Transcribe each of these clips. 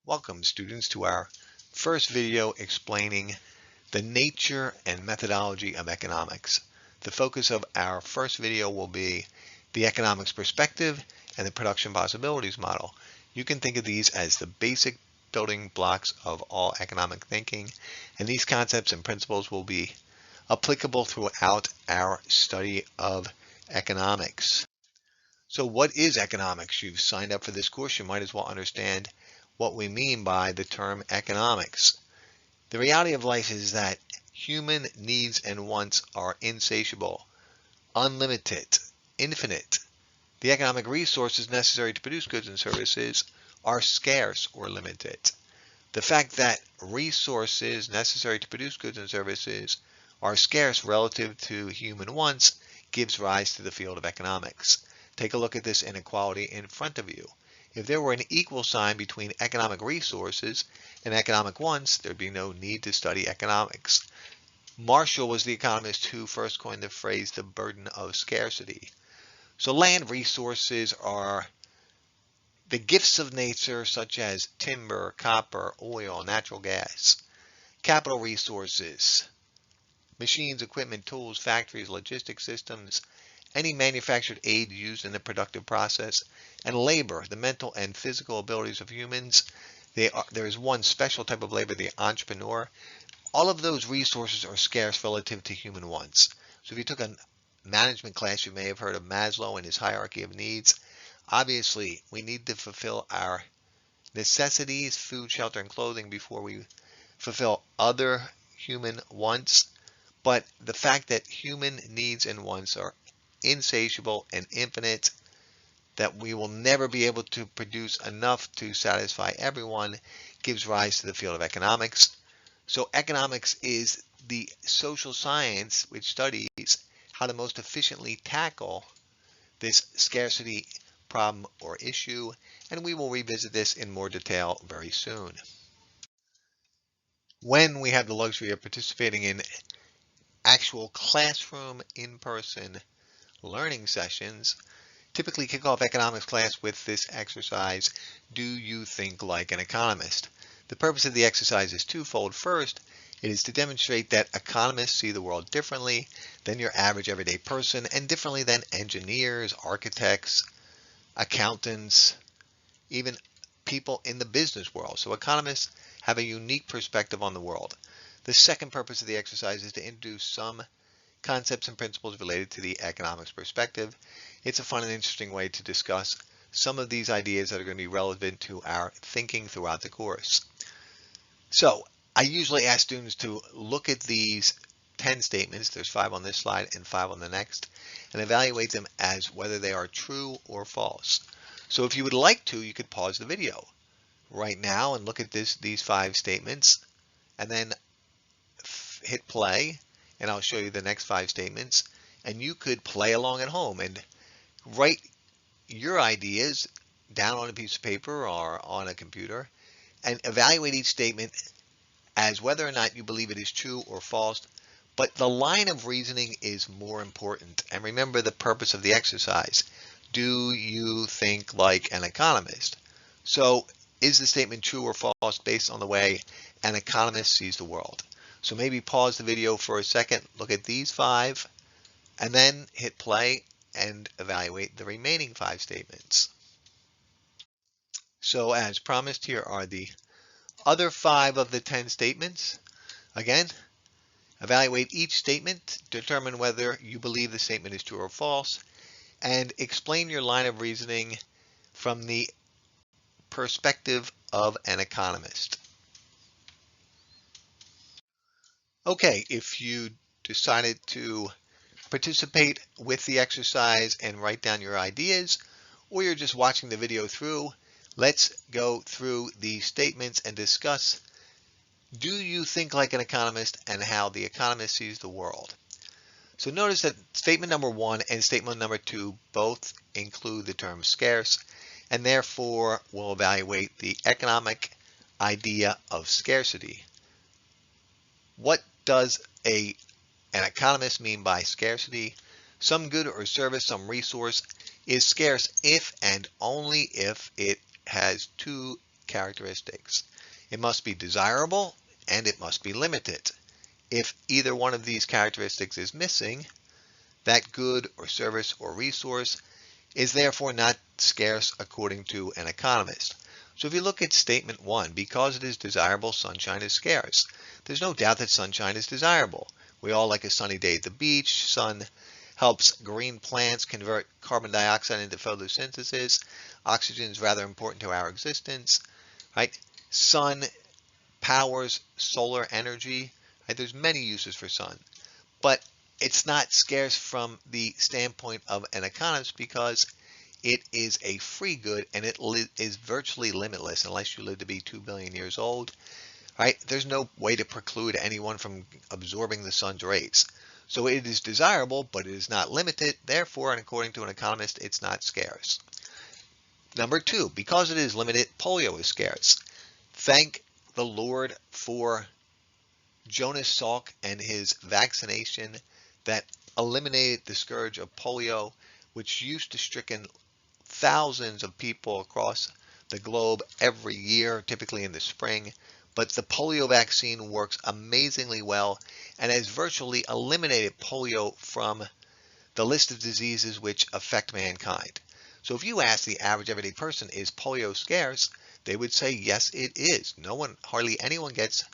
Welcome, students, to our first video explaining the nature and methodology of economics. The focus of our first video will be the economics perspective and the production possibilities model. You can think of these as the basic building blocks of all economic thinking, and these concepts and principles will be applicable throughout our study of economics. So what is economics? You've signed up for this course, you might as well understand what we mean by the term economics. The reality of life is that human needs and wants are insatiable, unlimited, infinite. The economic resources necessary to produce goods and services are scarce or limited. The fact that resources necessary to produce goods and services are scarce relative to human wants gives rise to the field of economics. Take a look at this inequality in front of you. If there were an equal sign between economic resources and economic wants, there'd be no need to study economics. Marshall was the economist who first coined the phrase the burden of scarcity. So land resources are the gifts of nature, such as timber, copper, oil, natural gas. Capital resources, machines, equipment, tools, factories, logistics systems, any manufactured aid used in the productive process, and labor, the mental and physical abilities of humans. There is one special type of labor, the entrepreneur. All of those resources are scarce relative to human wants. So if you took a management class, you may have heard of Maslow and his hierarchy of needs. Obviously, we need to fulfill our necessities, food, shelter, and clothing before we fulfill other human wants. But the fact that human needs and wants are insatiable and infinite, that we will never be able to produce enough to satisfy everyone, gives rise to the field of economics. So economics is the social science which studies how to most efficiently tackle this scarcity problem or issue, and we will revisit this in more detail very soon. When we have the luxury of participating in actual classroom in-person learning sessions, typically kick off economics class with this exercise, do you think like an economist? The purpose of the exercise is twofold. First, it is to demonstrate that economists see the world differently than your average everyday person and differently than engineers, architects, accountants, even people in the business world. So economists have a unique perspective on the world. The second purpose of the exercise is to introduce some concepts and principles related to the economics perspective. It's a fun and interesting way to discuss some of these ideas that are going to be relevant to our thinking throughout the course. So I usually ask students to look at these 10 statements, there's 5 on this slide and 5 on the next, and evaluate them as whether they are true or false. So if you would like to, you could pause the video right now and look at these 5 statements, and then hit play, and I'll show you the next 5 statements, and you could play along at home and write your ideas down on a piece of paper or on a computer and evaluate each statement as whether or not you believe it is true or false. But the line of reasoning is more important. And remember the purpose of the exercise. Do you think like an economist? So is the statement true or false based on the way an economist sees the world? So maybe pause the video for a second, look at these 5, and then hit play and evaluate the remaining 5 statements. So as promised, here are the other 5 of the 10 statements. Again, evaluate each statement, determine whether you believe the statement is true or false, and explain your line of reasoning from the perspective of an economist. Okay, if you decided to participate with the exercise and write down your ideas, or you're just watching the video through, let's go through the statements and discuss, do you think like an economist and how the economist sees the world? So notice that statement number 1 and statement number 2 both include the term scarce, and therefore we'll evaluate the economic idea of scarcity. What does an economist mean by scarcity? Some good or service, some resource is scarce if and only if it has 2 characteristics. It must be desirable and it must be limited. If either one of these characteristics is missing, that good or service or resource is therefore not scarce according to an economist. So if you look at statement 1, because it is desirable, sunshine is scarce. There's no doubt that sunshine is desirable. We all like a sunny day at the beach. Sun helps green plants convert carbon dioxide into photosynthesis. Oxygen is rather important to our existence, right? Sun powers solar energy, right? There's many uses for sun, but it's not scarce from the standpoint of an economist because it is a free good and it is virtually limitless unless you live to be 2 billion years old, right? There's no way to preclude anyone from absorbing the sun's rays. So it is desirable, but it is not limited. Therefore, and according to an economist, it's not scarce. Number 2, because it is limited, polio is scarce. Thank the Lord for Jonas Salk and his vaccination that eliminated the scourge of polio, which used to stricken thousands of people across the globe every year, typically in the spring. But the polio vaccine works amazingly well and has virtually eliminated polio from the list of diseases which affect mankind. So if you ask the average everyday person, is polio scarce? They would say, yes, it is. Hardly anyone gets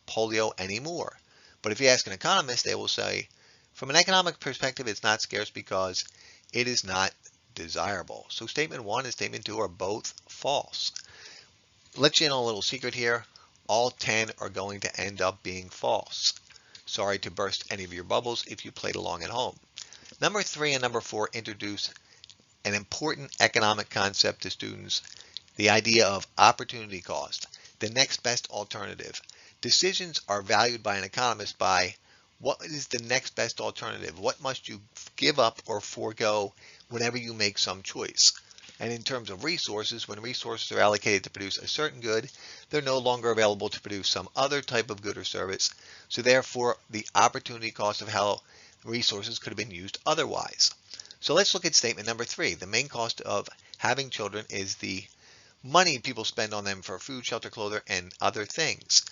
polio anymore. But if you ask an economist, they will say, from an economic perspective, it's not scarce because it is not desirable. So statement 1 and statement 2 are both false. Let you in on a little secret here. All 10 are going to end up being false. Sorry to burst any of your bubbles if you played along at home. Number 3 and number 4 introduce an important economic concept to students, the idea of opportunity cost, the next best alternative. Decisions are valued by an economist by what is the next best alternative? What must you give up or forego whenever you make some choice? And in terms of resources, when resources are allocated to produce a certain good, they're no longer available to produce some other type of good or service. So therefore, the opportunity cost of how resources could have been used otherwise. So let's look at statement number 3. The main cost of having children is the money people spend on them for food, shelter, clothing, and other things.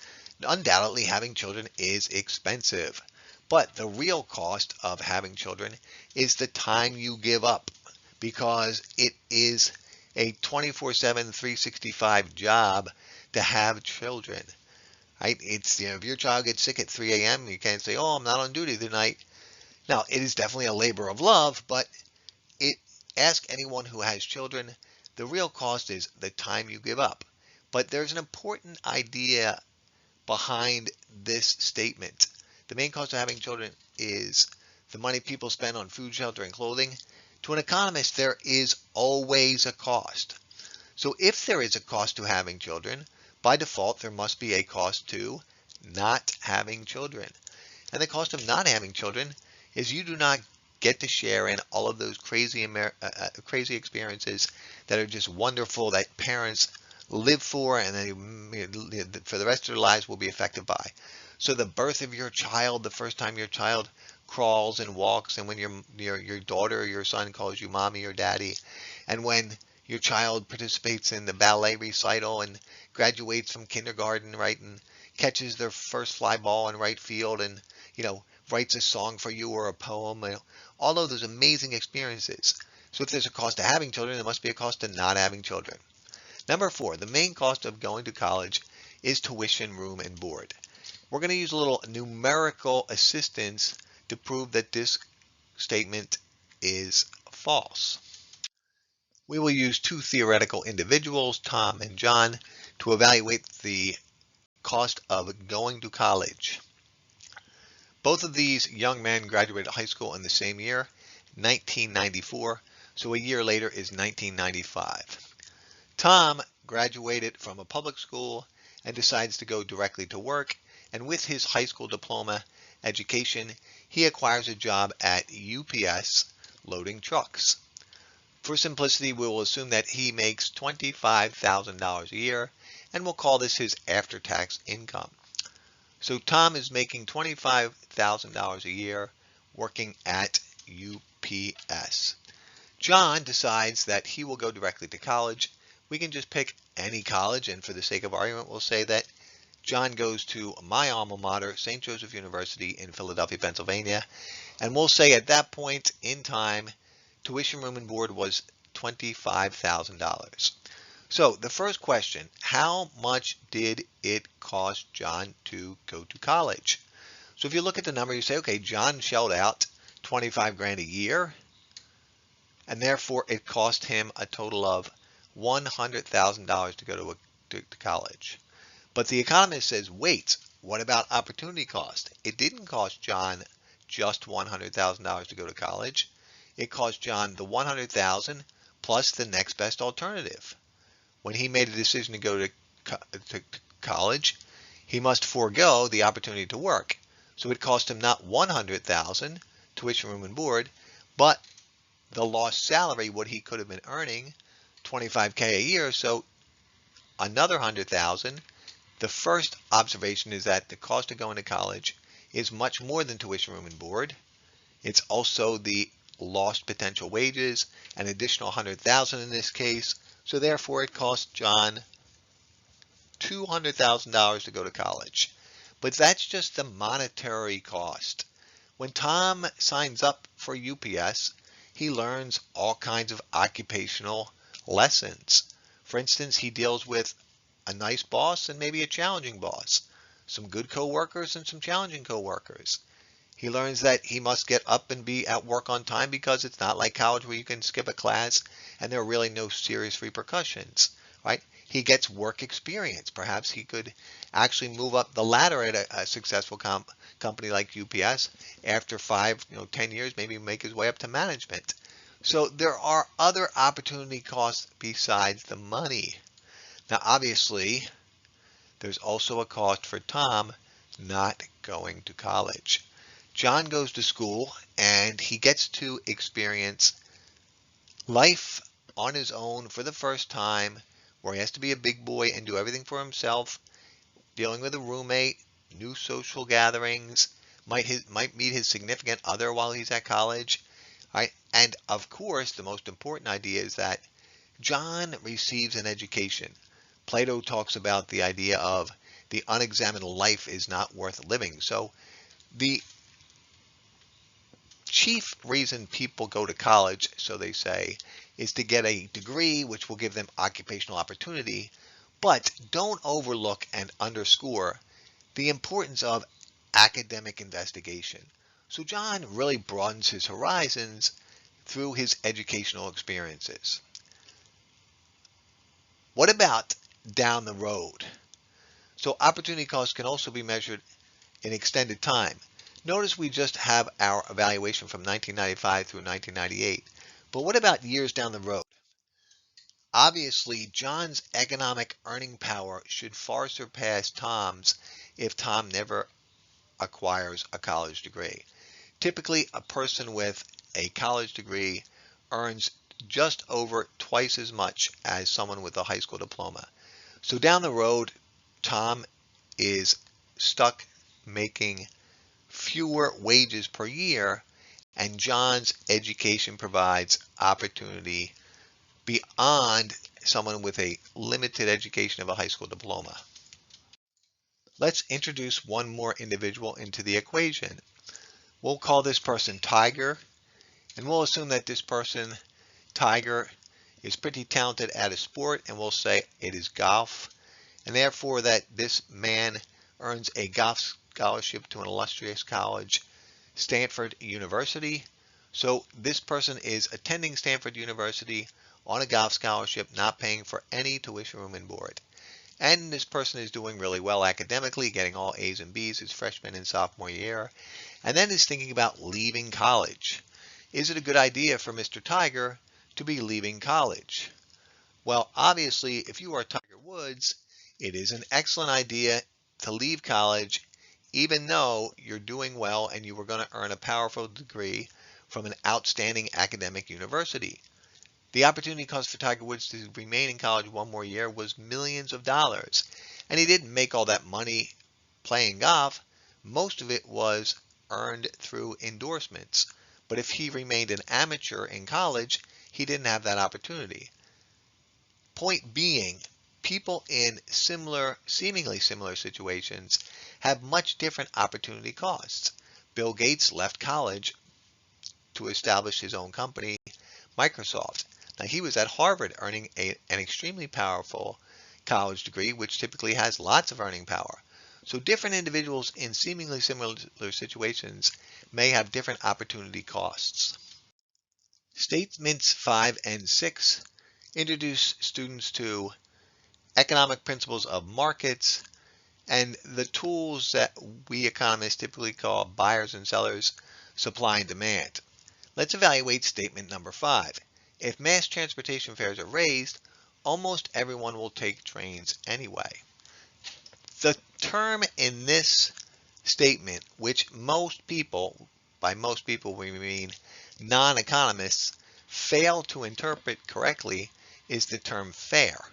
Undoubtedly, having children is expensive, but the real cost of having children is the time you give up, because it is a 24/7, 365 job to have children. Right? It's, if your child gets sick at 3 a.m., you can't say, "Oh, I'm not on duty tonight." Now, it is definitely a labor of love, but ask anyone who has children, the real cost is the time you give up. But there's an important idea behind this statement. The main cost of having children is the money people spend on food, shelter, and clothing. To an economist, there is always a cost. So if there is a cost to having children, by default, there must be a cost to not having children. And the cost of not having children is you do not get to share in all of those crazy experiences that are just wonderful, that parents live for and then for the rest of their lives will be affected by. So the birth of your child, the first time your child crawls and walks, and when your daughter or your son calls you mommy or daddy, and when your child participates in the ballet recital and graduates from kindergarten, right, and catches their first fly ball in right field and, writes a song for you or a poem, all of those amazing experiences. So if there's a cost to having children, there must be a cost to not having children. Number 4, the main cost of going to college is tuition, room, and board. We're going to use a little numerical assistance to prove that this statement is false. We will use 2 theoretical individuals, Tom and John, to evaluate the cost of going to college. Both of these young men graduated high school in the same year, 1994, so a year later is 1995. Tom graduated from a public school and decides to go directly to work, and with his high school diploma education, he acquires a job at UPS loading trucks. For simplicity, we will assume that he makes $25,000 a year, and we'll call this his after-tax income. So Tom is making $25,000 a year working at UPS. John decides that he will go directly to college. We can just pick any college, and for the sake of argument, we'll say that John goes to my alma mater, St. Joseph University in Philadelphia, Pennsylvania, and we'll say at that point in time, tuition, room, and board was $25,000. So the first question, how much did it cost John to go to college? So if you look at the number, you say, okay, John shelled out 25 grand a year, and therefore it cost him a total of $100,000 to go to college. But the economist says, wait, what about opportunity cost? It didn't cost John just $100,000 to go to college. It cost John the $100,000 plus the next best alternative. When he made a decision to go to college, he must forego the opportunity to work. So it cost him not $100,000 tuition, room, and board, but the lost salary, what he could have been earning, $25K a year, so another $100,000. The first observation is that the cost of going to college is much more than tuition, room, and board. It's also the lost potential wages, an additional $100,000 in this case. So therefore, it cost John $200,000 to go to college. But that's just the monetary cost. When Tom signs up for UPS, he learns all kinds of occupational lessons. For instance, he deals with a nice boss and maybe a challenging boss, some good coworkers and some challenging coworkers. He learns that he must get up and be at work on time because it's not like college where you can skip a class and there are really no serious repercussions, right? He gets work experience. Perhaps he could actually move up the ladder at a successful company like UPS after 5, 10 years, maybe make his way up to management. So there are other opportunity costs besides the money. Now, obviously, there's also a cost for Tom not going to college. John goes to school and he gets to experience life on his own for the first time, where he has to be a big boy and do everything for himself, dealing with a roommate, new social gatherings, might meet his significant other while he's at college. Right? And of course, the most important idea is that John receives an education. Plato talks about the idea of the unexamined life is not worth living. So the chief reason people go to college, so they say, is to get a degree which will give them occupational opportunity, but don't overlook and underscore the importance of academic investigation. So John really broadens his horizons through his educational experiences. What about down the road? So opportunity costs can also be measured in extended time. Notice we just have our evaluation from 1995 through 1998. But what about years down the road? Obviously, John's economic earning power should far surpass Tom's if Tom never acquires a college degree. Typically, a person with a college degree earns just over twice as much as someone with a high school diploma. So down the road, Tom is stuck making fewer wages per year, and John's education provides opportunity beyond someone with a limited education of a high school diploma. Let's introduce one more individual into the equation. We'll call this person Tiger, and we'll assume that this person, Tiger, is pretty talented at a sport, and we'll say it is golf, and therefore that this man earns a golf scholarship to an illustrious college, Stanford University. So this person is attending Stanford University on a golf scholarship, not paying for any tuition, room, and board. And this person is doing really well academically, getting all A's and B's his freshman and sophomore year, and then is thinking about leaving college. Is it a good idea for Mr. Tiger to be leaving college? Well, obviously, if you are Tiger Woods, it is an excellent idea to leave college, even though you're doing well and you were going to earn a powerful degree from an outstanding academic university. The opportunity cost for Tiger Woods to remain in college one more year was millions of dollars. And he didn't make all that money playing golf. Most of it was earned through endorsements. But if he remained an amateur in college, he didn't have that opportunity. Point being, people in seemingly similar situations have much different opportunity costs. Bill Gates left college to establish his own company, Microsoft. Now, he was at Harvard earning an extremely powerful college degree, which typically has lots of earning power. So different individuals in seemingly similar situations may have different opportunity costs. Statements 5 and 6 introduce students to economic principles of markets and the tools that we economists typically call buyers and sellers, supply and demand. Let's evaluate statement number 5. If mass transportation fares are raised, almost everyone will take trains anyway. The term in this statement, which most people, by most people we mean non-economists, fail to interpret correctly, is the term fare.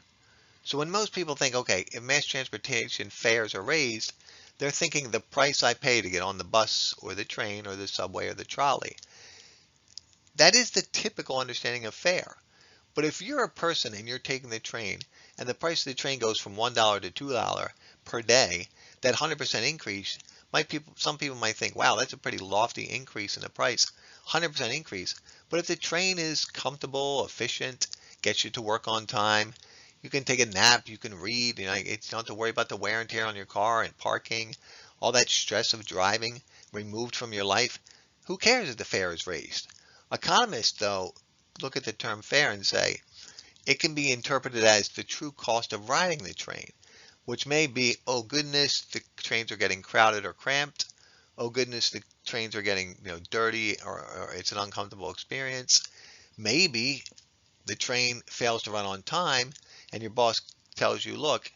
So when most people think, okay, if mass transportation fares are raised, they're thinking the price I pay to get on the bus or the train or the subway or the trolley. That is the typical understanding of fare. But if you're a person and you're taking the train and the price of the train goes from $1 to $2 per day, that 100% increase, some people might think, wow, that's a pretty lofty increase in the price, 100% increase. But if the train is comfortable, efficient, gets you to work on time, you can take a nap, you can read, you don't have to worry about the wear and tear on your car and parking, all that stress of driving removed from your life, who cares if the fare is raised? Economists, though, look at the term fare and say it can be interpreted as the true cost of riding the train, which may be, oh goodness, the trains are getting crowded or cramped. Oh goodness, the trains are getting dirty or it's an uncomfortable experience. Maybe the train fails to run on time and your boss tells you, look,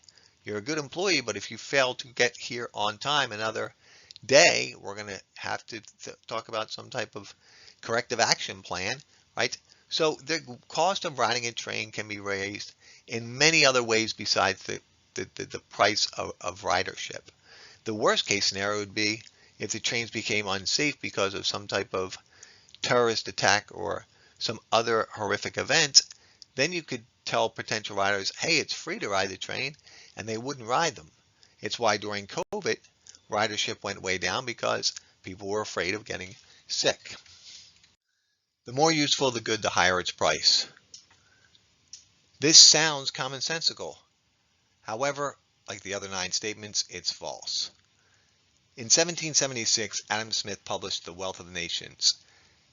you're a good employee, but if you fail to get here on time another day, we're going to have to talk about some type of corrective action plan, right? So the cost of riding a train can be raised in many other ways besides the price of ridership. The worst case scenario would be if the trains became unsafe because of some type of terrorist attack or some other horrific event, then you could tell potential riders, hey, it's free to ride the train, and they wouldn't ride them. It's why during COVID, ridership went way down because people were afraid of getting sick. The more useful the good, the higher its price. This sounds commonsensical. However, like the other 9 statements, it's false. In 1776, Adam Smith published The Wealth of Nations.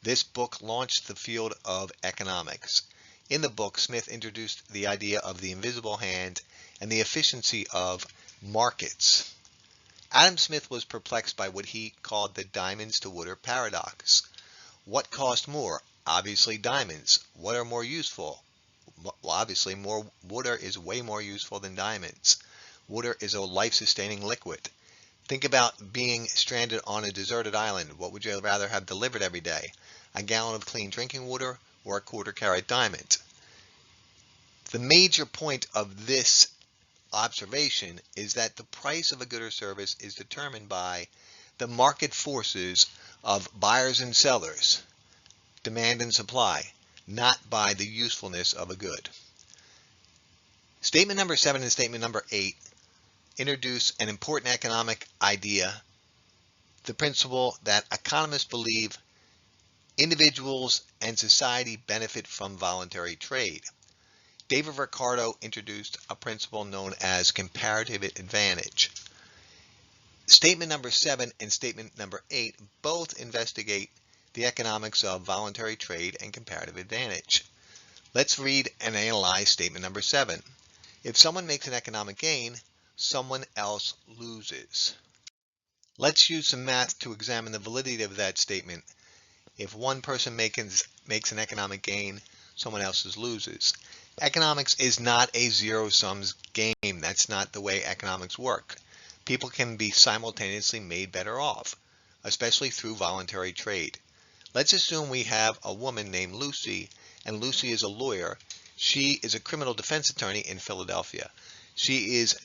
This book launched the field of economics. In the book, Smith introduced the idea of the invisible hand and the efficiency of markets. Adam Smith was perplexed by what he called the diamonds to water paradox. What cost more? Obviously diamonds. What are more useful? Well, obviously water is way more useful than diamonds. Water is a life-sustaining liquid. Think about being stranded on a deserted island. What would you rather have delivered every day? A gallon of clean drinking water or a quarter-carat diamond? The major point of this observation is that the price of a good or service is determined by the market forces of buyers and sellers, demand and supply, not by the usefulness of a good. Statement number 7 and statement number 8 introduce an important economic idea, the principle that economists believe individuals and society benefit from voluntary trade. David Ricardo introduced a principle known as comparative advantage. Statement number 7 and statement number 8 both investigate the economics of voluntary trade and comparative advantage. Let's read and analyze statement number 7. If someone makes an economic gain, someone else loses. Let's use some math to examine the validity of that statement. If one person makes an economic gain, someone else loses. Economics is not a zero-sum game. That's not the way economics work. People can be simultaneously made better off, especially through voluntary trade. Let's assume we have a woman named Lucy, and Lucy is a lawyer. She is a criminal defense attorney in Philadelphia. She is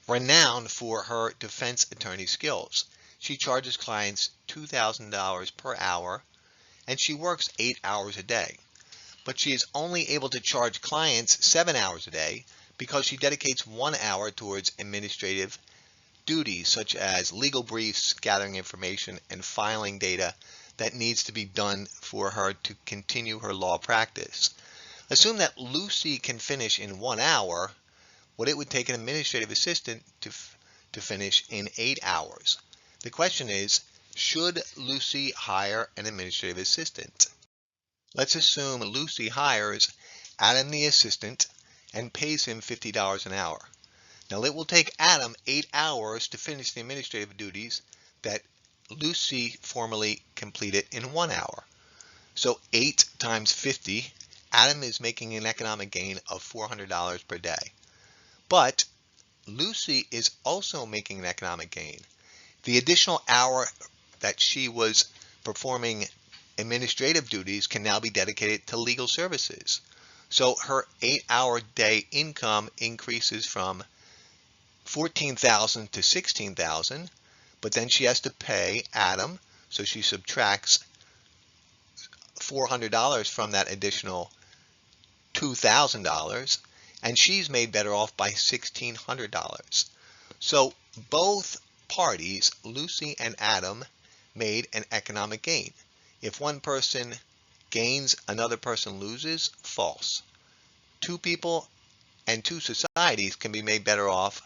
renowned for her defense attorney skills. She charges clients $2,000 per hour, and she works 8 hours a day. But she is only able to charge clients 7 hours a day because she dedicates 1 hour towards administrative duties such as legal briefs, gathering information, and filing data that needs to be done for her to continue her law practice. Assume that Lucy can finish in 1 hour what it would take an administrative assistant to finish in 8 hours. The question is, should Lucy hire an administrative assistant? Let's assume Lucy hires Adam the assistant and pays him $50 an hour. Now it will take Adam 8 hours to finish the administrative duties that Lucy formerly completed in 1 hour. So 8 times 50, Adam is making an economic gain of $400 per day. But Lucy is also making an economic gain. The additional hour that she was performing administrative duties can now be dedicated to legal services. So her 8-hour day income increases from $14,000 to $16,000, but then she has to pay Adam, so she subtracts $400 from that additional $2,000, and she's made better off by $1,600. So both parties, Lucy and Adam, made an economic gain. If one person gains, another person loses, false. Two people and two societies can be made better off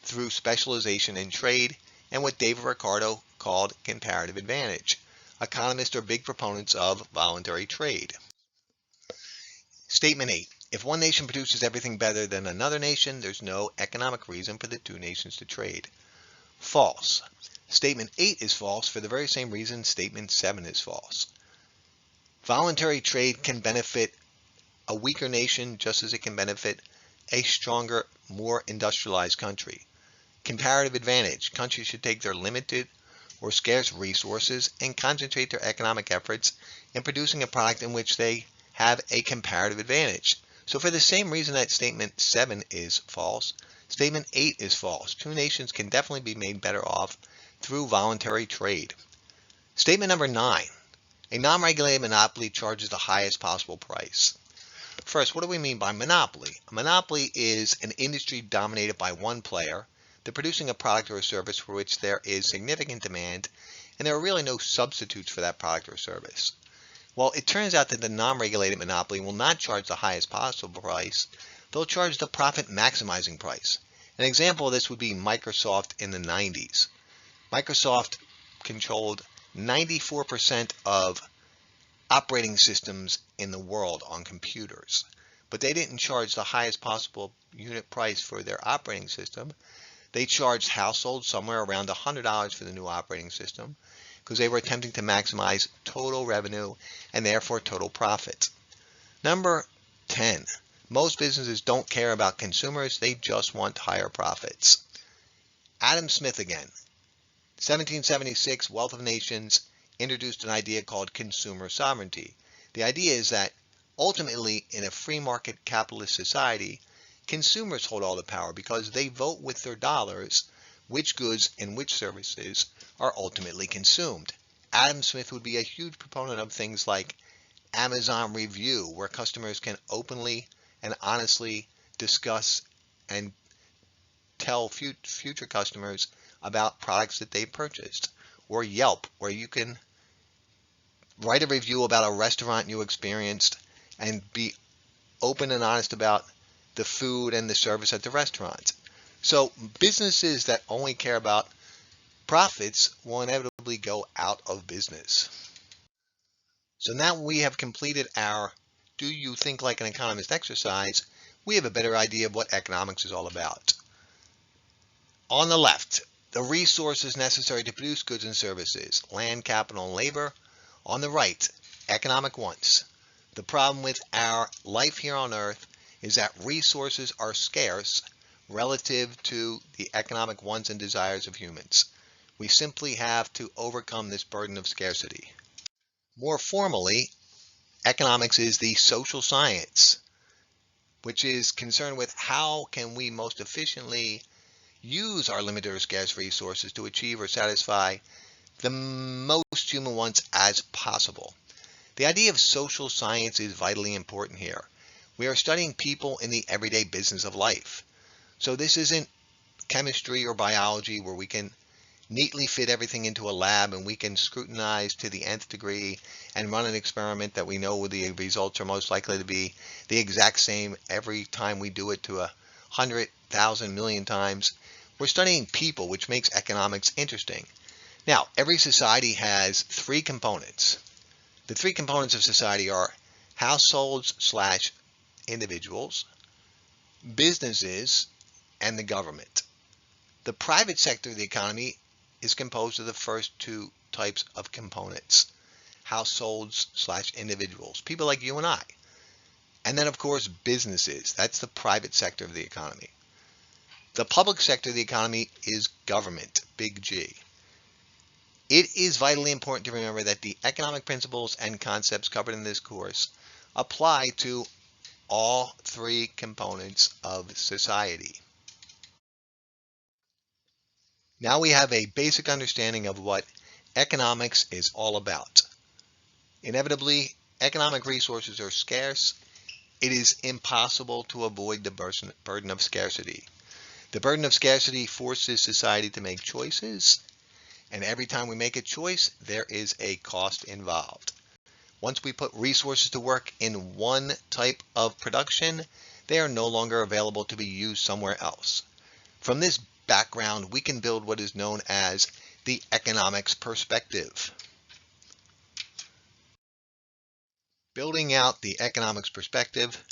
through specialization in trade and what David Ricardo called comparative advantage. Economists are big proponents of voluntary trade. Statement 8. If one nation produces everything better than another nation, there's no economic reason for the two nations to trade. False. Statement 8 is false for the very same reason Statement 7 is false. Voluntary trade can benefit a weaker nation just as it can benefit a stronger, more industrialized country. Comparative advantage. Countries should take their limited or scarce resources and concentrate their economic efforts in producing a product in which they have a comparative advantage. So for the same reason that Statement 7 is false, Statement 8 is false. Two nations can definitely be made better off through voluntary trade. Statement number 9. A non-regulated monopoly charges the highest possible price. First, what do we mean by monopoly? A monopoly is an industry dominated by one player. They're producing a product or a service for which there is significant demand, and there are really no substitutes for that product or service. Well, it turns out that the non-regulated monopoly will not charge the highest possible price. They'll charge the profit maximizing price. An example of this would be Microsoft in the 90s. Microsoft controlled 94% of operating systems in the world on computers, but they didn't charge the highest possible unit price for their operating system. They charged households somewhere around $100 for the new operating system because they were attempting to maximize total revenue and therefore total profit. Number 10. Most businesses don't care about consumers, they just want higher profits. Adam Smith again. 1776, Wealth of Nations, introduced an idea called consumer sovereignty. The idea is that ultimately in a free market capitalist society, consumers hold all the power because they vote with their dollars which goods and which services are ultimately consumed. Adam Smith would be a huge proponent of things like Amazon Review, where customers can openly and honestly discuss and tell future customers about products that they purchased, or Yelp, where you can write a review about a restaurant you experienced and be open and honest about the food and the service at the restaurant. So businesses that only care about profits will inevitably go out of business. So now we have completed our Do You Think Like an Economist exercise. We have a better idea of what economics is all about. On the left, the resources necessary to produce goods and services, land, capital, and labor. On the right, economic wants. The problem with our life here on Earth is that resources are scarce relative to the economic wants and desires of humans. We simply have to overcome this burden of scarcity. More formally, economics is the social science, which is concerned with how can we most efficiently use our limited or scarce resources to achieve or satisfy the most human wants as possible. The idea of social science is vitally important here. We are studying people in the everyday business of life. So this isn't chemistry or biology where we can neatly fit everything into a lab and we can scrutinize to the nth degree and run an experiment that we know the results are most likely to be the exact same every time we do it to 100,000 million times. We're studying people, which makes economics interesting. Now, every society has three components. The three components of society are households/individuals, businesses, and the government. The private sector of the economy is composed of the first two types of components, households/individuals, people like you and I. And then, of course, businesses. That's the private sector of the economy. The public sector of the economy is government, big G. It is vitally important to remember that the economic principles and concepts covered in this course apply to all three components of society. Now we have a basic understanding of what economics is all about. Inevitably, economic resources are scarce. It is impossible to avoid the burden of scarcity. The burden of scarcity forces society to make choices, and every time we make a choice, there is a cost involved. Once we put resources to work in one type of production, they are no longer available to be used somewhere else. From this background, we can build what is known as the economics perspective. Building out the economics perspective,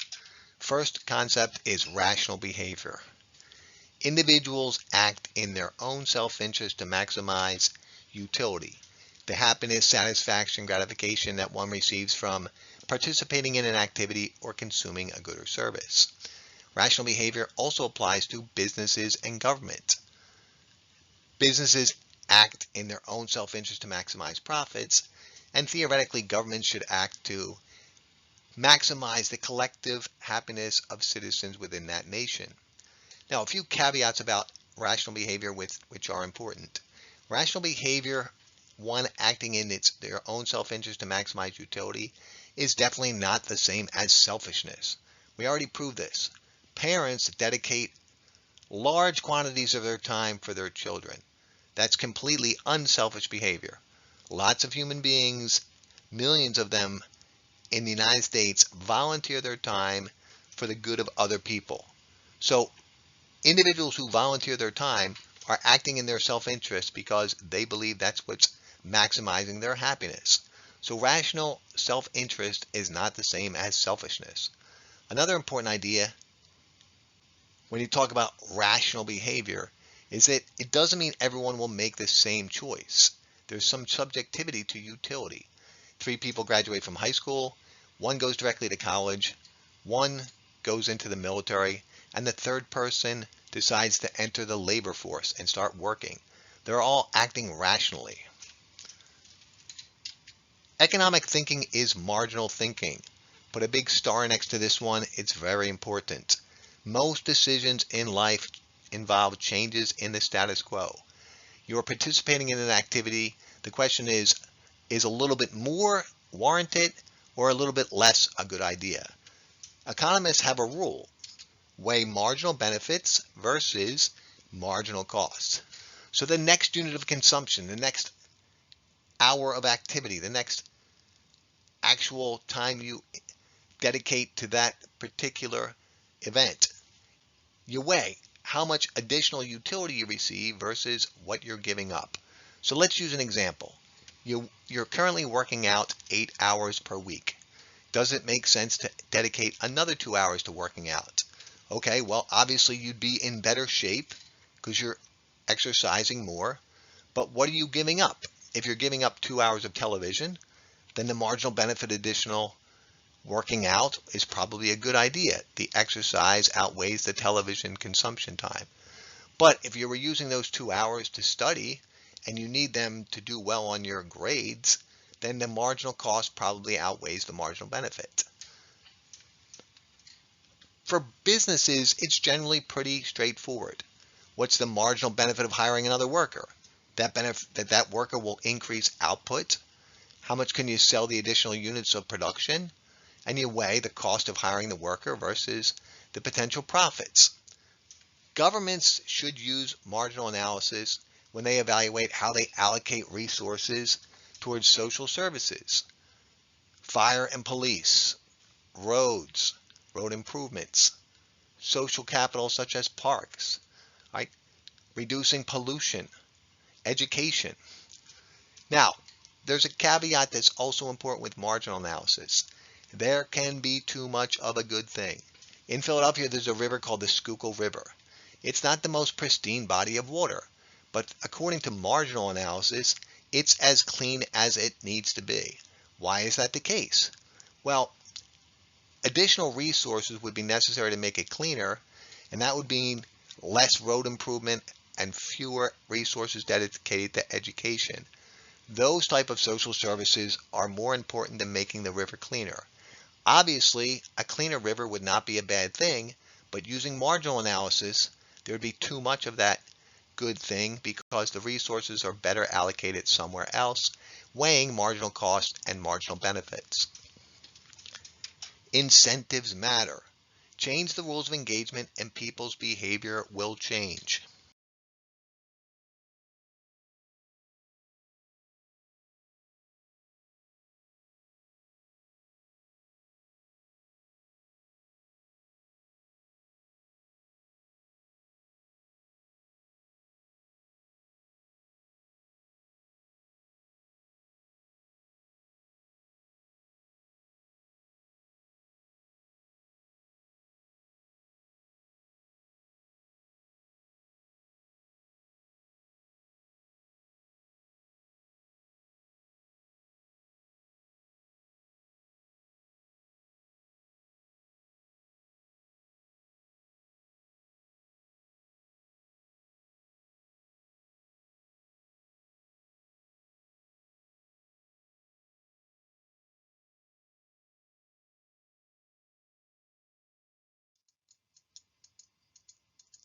first concept is rational behavior. Individuals act in their own self-interest to maximize utility, the happiness, satisfaction, gratification that one receives from participating in an activity or consuming a good or service. Rational behavior also applies to businesses and government. Businesses act in their own self-interest to maximize profits, and theoretically governments should act to maximize the collective happiness of citizens within that nation. Now, a few caveats about rational behavior which are important. Rational behavior, one acting in their own self-interest to maximize utility, is definitely not the same as selfishness. We already proved this. Parents dedicate large quantities of their time for their children. That's completely unselfish behavior. Lots of human beings, millions of them in the United States, volunteer their time for the good of other people. So individuals who volunteer their time are acting in their self-interest because they believe that's what's maximizing their happiness. So rational self-interest is not the same as selfishness. Another important idea when you talk about rational behavior is that it doesn't mean everyone will make the same choice. There's some subjectivity to utility. 3 people graduate from high school, 1 goes directly to college, 1 goes into the military, and the 3rd person decides to enter the labor force and start working. They're all acting rationally. Economic thinking is marginal thinking. Put a big star next to this one. It's very important. Most decisions in life involve changes in the status quo. You're participating in an activity. The question is a little bit more warranted or a little bit less a good idea? Economists have a rule. Weigh marginal benefits versus marginal costs. So the next unit of consumption, the next hour of activity, the next actual time you dedicate to that particular event, you weigh how much additional utility you receive versus what you're giving up. So let's use an example. You're currently working out 8 hours per week. Does it make sense to dedicate another 2 hours to working out? Okay, well, obviously you'd be in better shape because you're exercising more. But what are you giving up? If you're giving up 2 hours of television, then the marginal benefit additional working out is probably a good idea. The exercise outweighs the television consumption time. But if you were using those 2 hours to study and you need them to do well on your grades, then the marginal cost probably outweighs the marginal benefit. For businesses, it's generally pretty straightforward. What's the marginal benefit of hiring another worker? That worker will increase output. How much can you sell the additional units of production? and you weigh the cost of hiring the worker versus the potential profits. Governments should use marginal analysis when they evaluate how they allocate resources towards social services, fire and police, roads, road improvements, social capital such as parks, right? Reducing pollution, education. Now, there's a caveat that's also important with marginal analysis. There can be too much of a good thing. In Philadelphia, there's a river called the Schuylkill River. It's not the most pristine body of water, but according to marginal analysis, it's as clean as it needs to be. Why is that the case? Well, additional resources would be necessary to make it cleaner, and that would mean less road improvement and fewer resources dedicated to education. Those type of social services are more important than making the river cleaner. Obviously, a cleaner river would not be a bad thing, but using marginal analysis, there would be too much of that good thing because the resources are better allocated somewhere else, weighing marginal cost and marginal benefits. Incentives matter. Change the rules of engagement and people's behavior will change.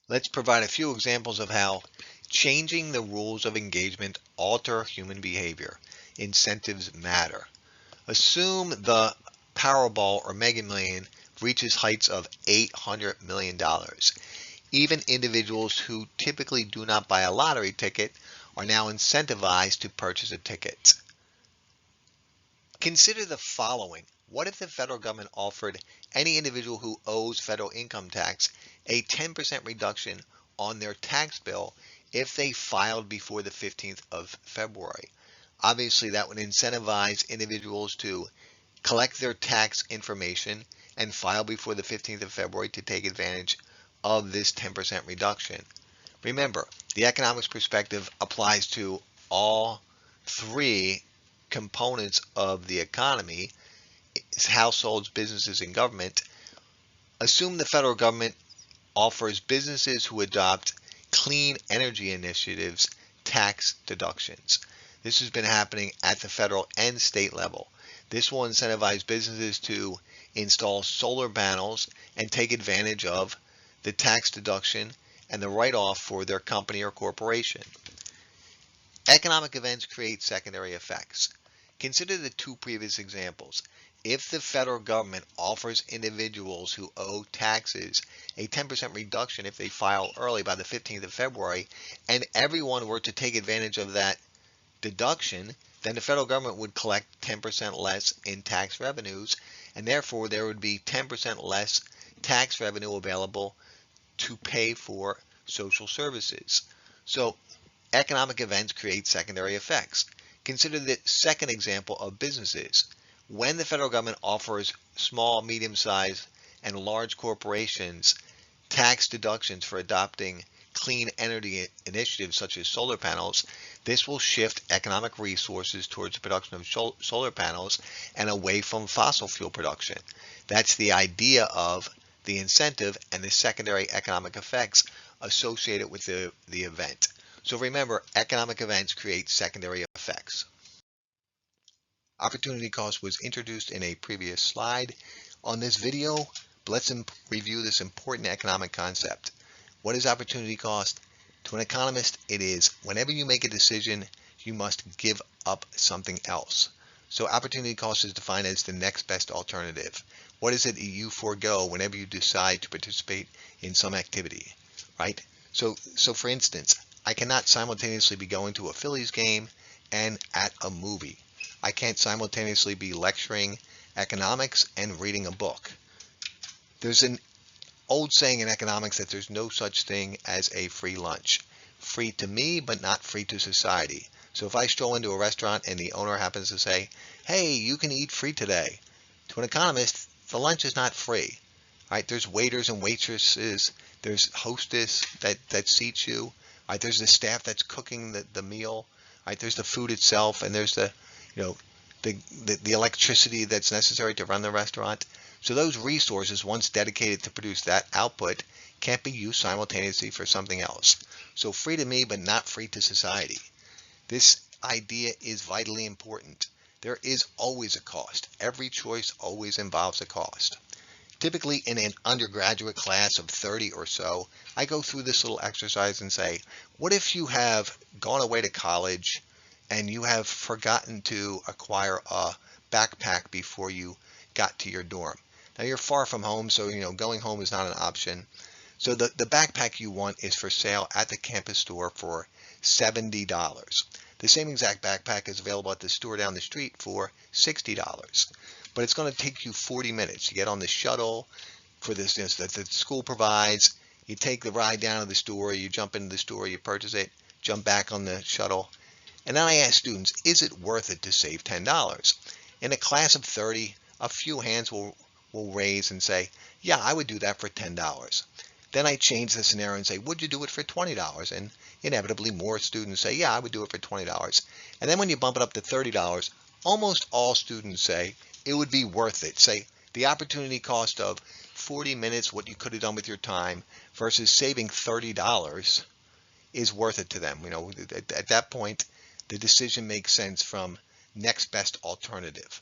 Let's provide a few examples of how changing the rules of engagement alter human behavior. Incentives matter. Assume the Powerball or Mega Million reaches heights of $800 million. Even individuals who typically do not buy a lottery ticket are now incentivized to purchase a ticket. Consider the following. What if the federal government offered any individual who owes federal income tax a 10% reduction on their tax bill if they filed before the 15th of February? Obviously, that would incentivize individuals to collect their tax information and file before the 15th of February to take advantage of this 10% reduction. Remember, the economics perspective applies to all three components of the economy: households, businesses, and government. Assume the federal government offers businesses who adopt clean energy initiatives tax deductions. This has been happening at the federal and state level. This will incentivize businesses to install solar panels and take advantage of the tax deduction and the write-off for their company or corporation. Economic events create secondary effects. Consider the two previous examples. If the federal government offers individuals who owe taxes a 10% reduction if they file early by the 15th of February, and everyone were to take advantage of that deduction, then the federal government would collect 10% less in tax revenues, and therefore there would be 10% less tax revenue available to pay for social services. So economic events create secondary effects. Consider the second example of businesses. When the federal government offers small, medium-sized, and large corporations tax deductions for adopting clean energy initiatives such as solar panels, this will shift economic resources towards the production of solar panels and away from fossil fuel production. That's the idea of the incentive and the secondary economic effects associated with the event. So remember, economic events create secondary effects. Opportunity cost was introduced in a previous slide on this video, but let's review this important economic concept. What is opportunity cost? To an economist, it is whenever you make a decision, you must give up something else. So opportunity cost is defined as the next best alternative. What is it that you forego whenever you decide to participate in some activity, right? So for instance, I cannot simultaneously be going to a Phillies game and at a movie. I can't simultaneously be lecturing economics and reading a book. There's an old saying in economics that there's no such thing as a free lunch. Free to me, but not free to society. So if I stroll into a restaurant and the owner happens to say, hey, you can eat free today, to an economist, the lunch is not free. Right? There's waiters and waitresses, there's hostess that seats you, right? There's the staff that's cooking the meal, right? There's the food itself, and there's the, you know, the electricity that's necessary to run the restaurant. So those resources, once dedicated to produce that output, can't be used simultaneously for something else. So free to me, but not free to society. This idea is vitally important. There is always a cost. Every choice always involves a cost. Typically in an undergraduate class of 30 or so, I go through this little exercise and say, what if you have gone away to college and you have forgotten to acquire a backpack before you got to your dorm? Now you're far from home, so going home is not an option. So the backpack you want is for sale at the campus store for $70. The same exact backpack is available at the store down the street for $60. But it's going to take you 40 minutes. You get on the shuttle for this that the school provides. You take the ride down to the store. You jump into the store. You purchase it. Jump back on the shuttle. And then I ask students, is it worth it to save $10? In a class of 30, a few hands will raise and say, yeah, I would do that for $10. Then I change the scenario and say, would you do it for $20? And inevitably more students say, yeah, I would do it for $20. And then when you bump it up to $30, almost all students say it would be worth it. Say the opportunity cost of 40 minutes, what you could have done with your time, versus saving $30 is worth it to them. At that point, the decision makes sense from next best alternative.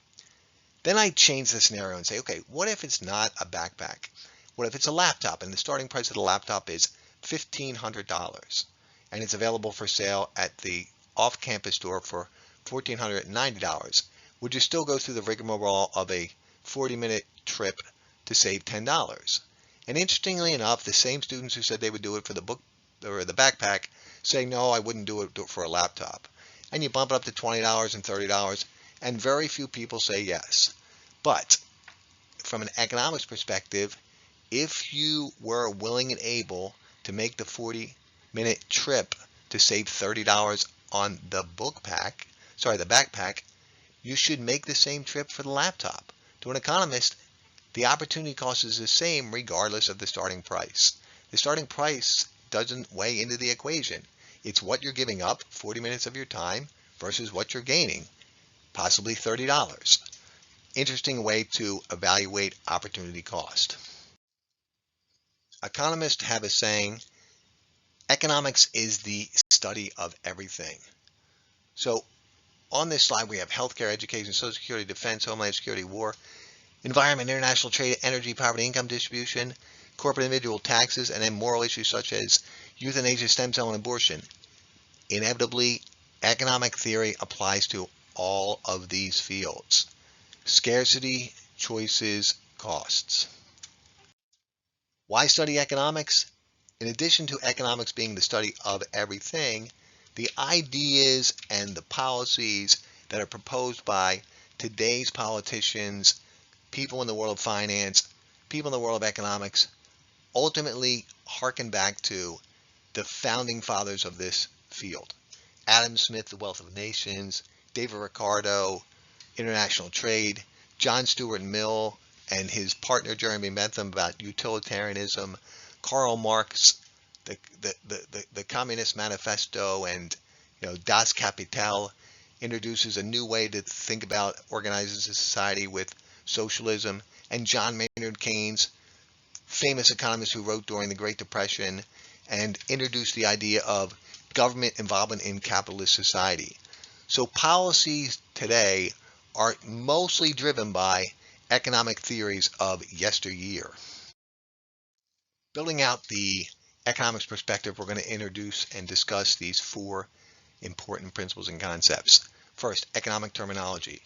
Then I change the scenario and say, okay, what if it's not a backpack? What if it's a laptop and the starting price of the laptop is $1,500 and it's available for sale at the off-campus store for $1,490? Would you still go through the rigmarole of a 40-minute trip to save $10? And interestingly enough, the same students who said they would do it for the book or the backpack say, no, I wouldn't do it for a laptop. And you bump it up to $20 and $30, and very few people say yes. But from an economics perspective, if you were willing and able to make the 40-minute trip to save $30 on the backpack, you should make the same trip for the laptop. To an economist, the opportunity cost is the same regardless of the starting price. The starting price doesn't weigh into the equation. It's what you're giving up, 40 minutes of your time, versus what you're gaining, possibly $30. Interesting way to evaluate opportunity cost. Economists have a saying, economics is the study of everything. So on this slide, we have healthcare, education, social security, defense, homeland security, war, environment, international trade, energy, poverty, income distribution, corporate individual taxes, and then moral issues such as euthanasia, stem cell, and abortion. Inevitably, economic theory applies to all of these fields. Scarcity, choices, costs. Why study economics? In addition to economics being the study of everything, the ideas and the policies that are proposed by today's politicians, people in the world of finance, people in the world of economics, ultimately harken back to the founding fathers of this field. Adam Smith, The Wealth of Nations, David Ricardo, International Trade, John Stuart Mill and his partner Jeremy Bentham about utilitarianism, Karl Marx, the Communist Manifesto, and Das Kapital introduces a new way to think about organizing society with socialism, and John Maynard Keynes, famous economist who wrote during the Great Depression and introduced the idea of government involvement in capitalist society. So policies today are mostly driven by economic theories of yesteryear. Building out the economics perspective, we're going to introduce and discuss these four important principles and concepts. First, economic terminology.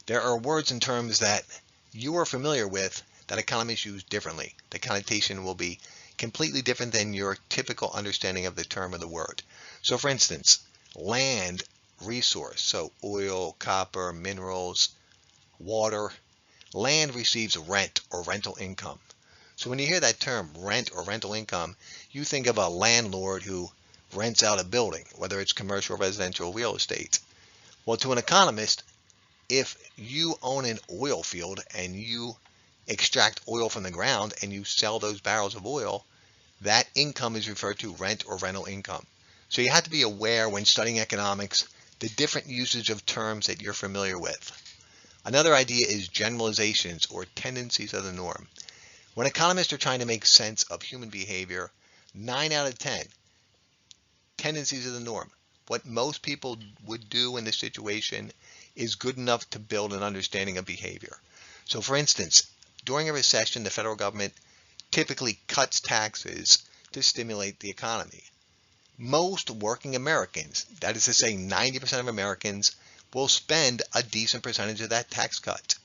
There are words and terms that you are familiar with that economists use differently. The connotation will be completely different than your typical understanding of the term or the word. So for instance, land resource, so oil, copper, minerals, water. Land receives rent or rental income. So when you hear that term, rent or rental income, you think of a landlord who rents out a building, whether it's commercial, residential, real estate. Well, to an economist, if you own an oil field and you extract oil from the ground and you sell those barrels of oil, that income is referred to rent or rental income. So you have to be aware when studying economics the different usage of terms that you're familiar with. Another idea is generalizations or tendencies of the norm. When economists are trying to make sense of human behavior, 9 out of 10 tendencies of the norm, what most people would do in this situation, is good enough to build an understanding of behavior. So for instance, during a recession, the federal government typically cuts taxes to stimulate the economy. Most working Americans, that is to say 90% of Americans, will spend a decent percentage of that tax cut.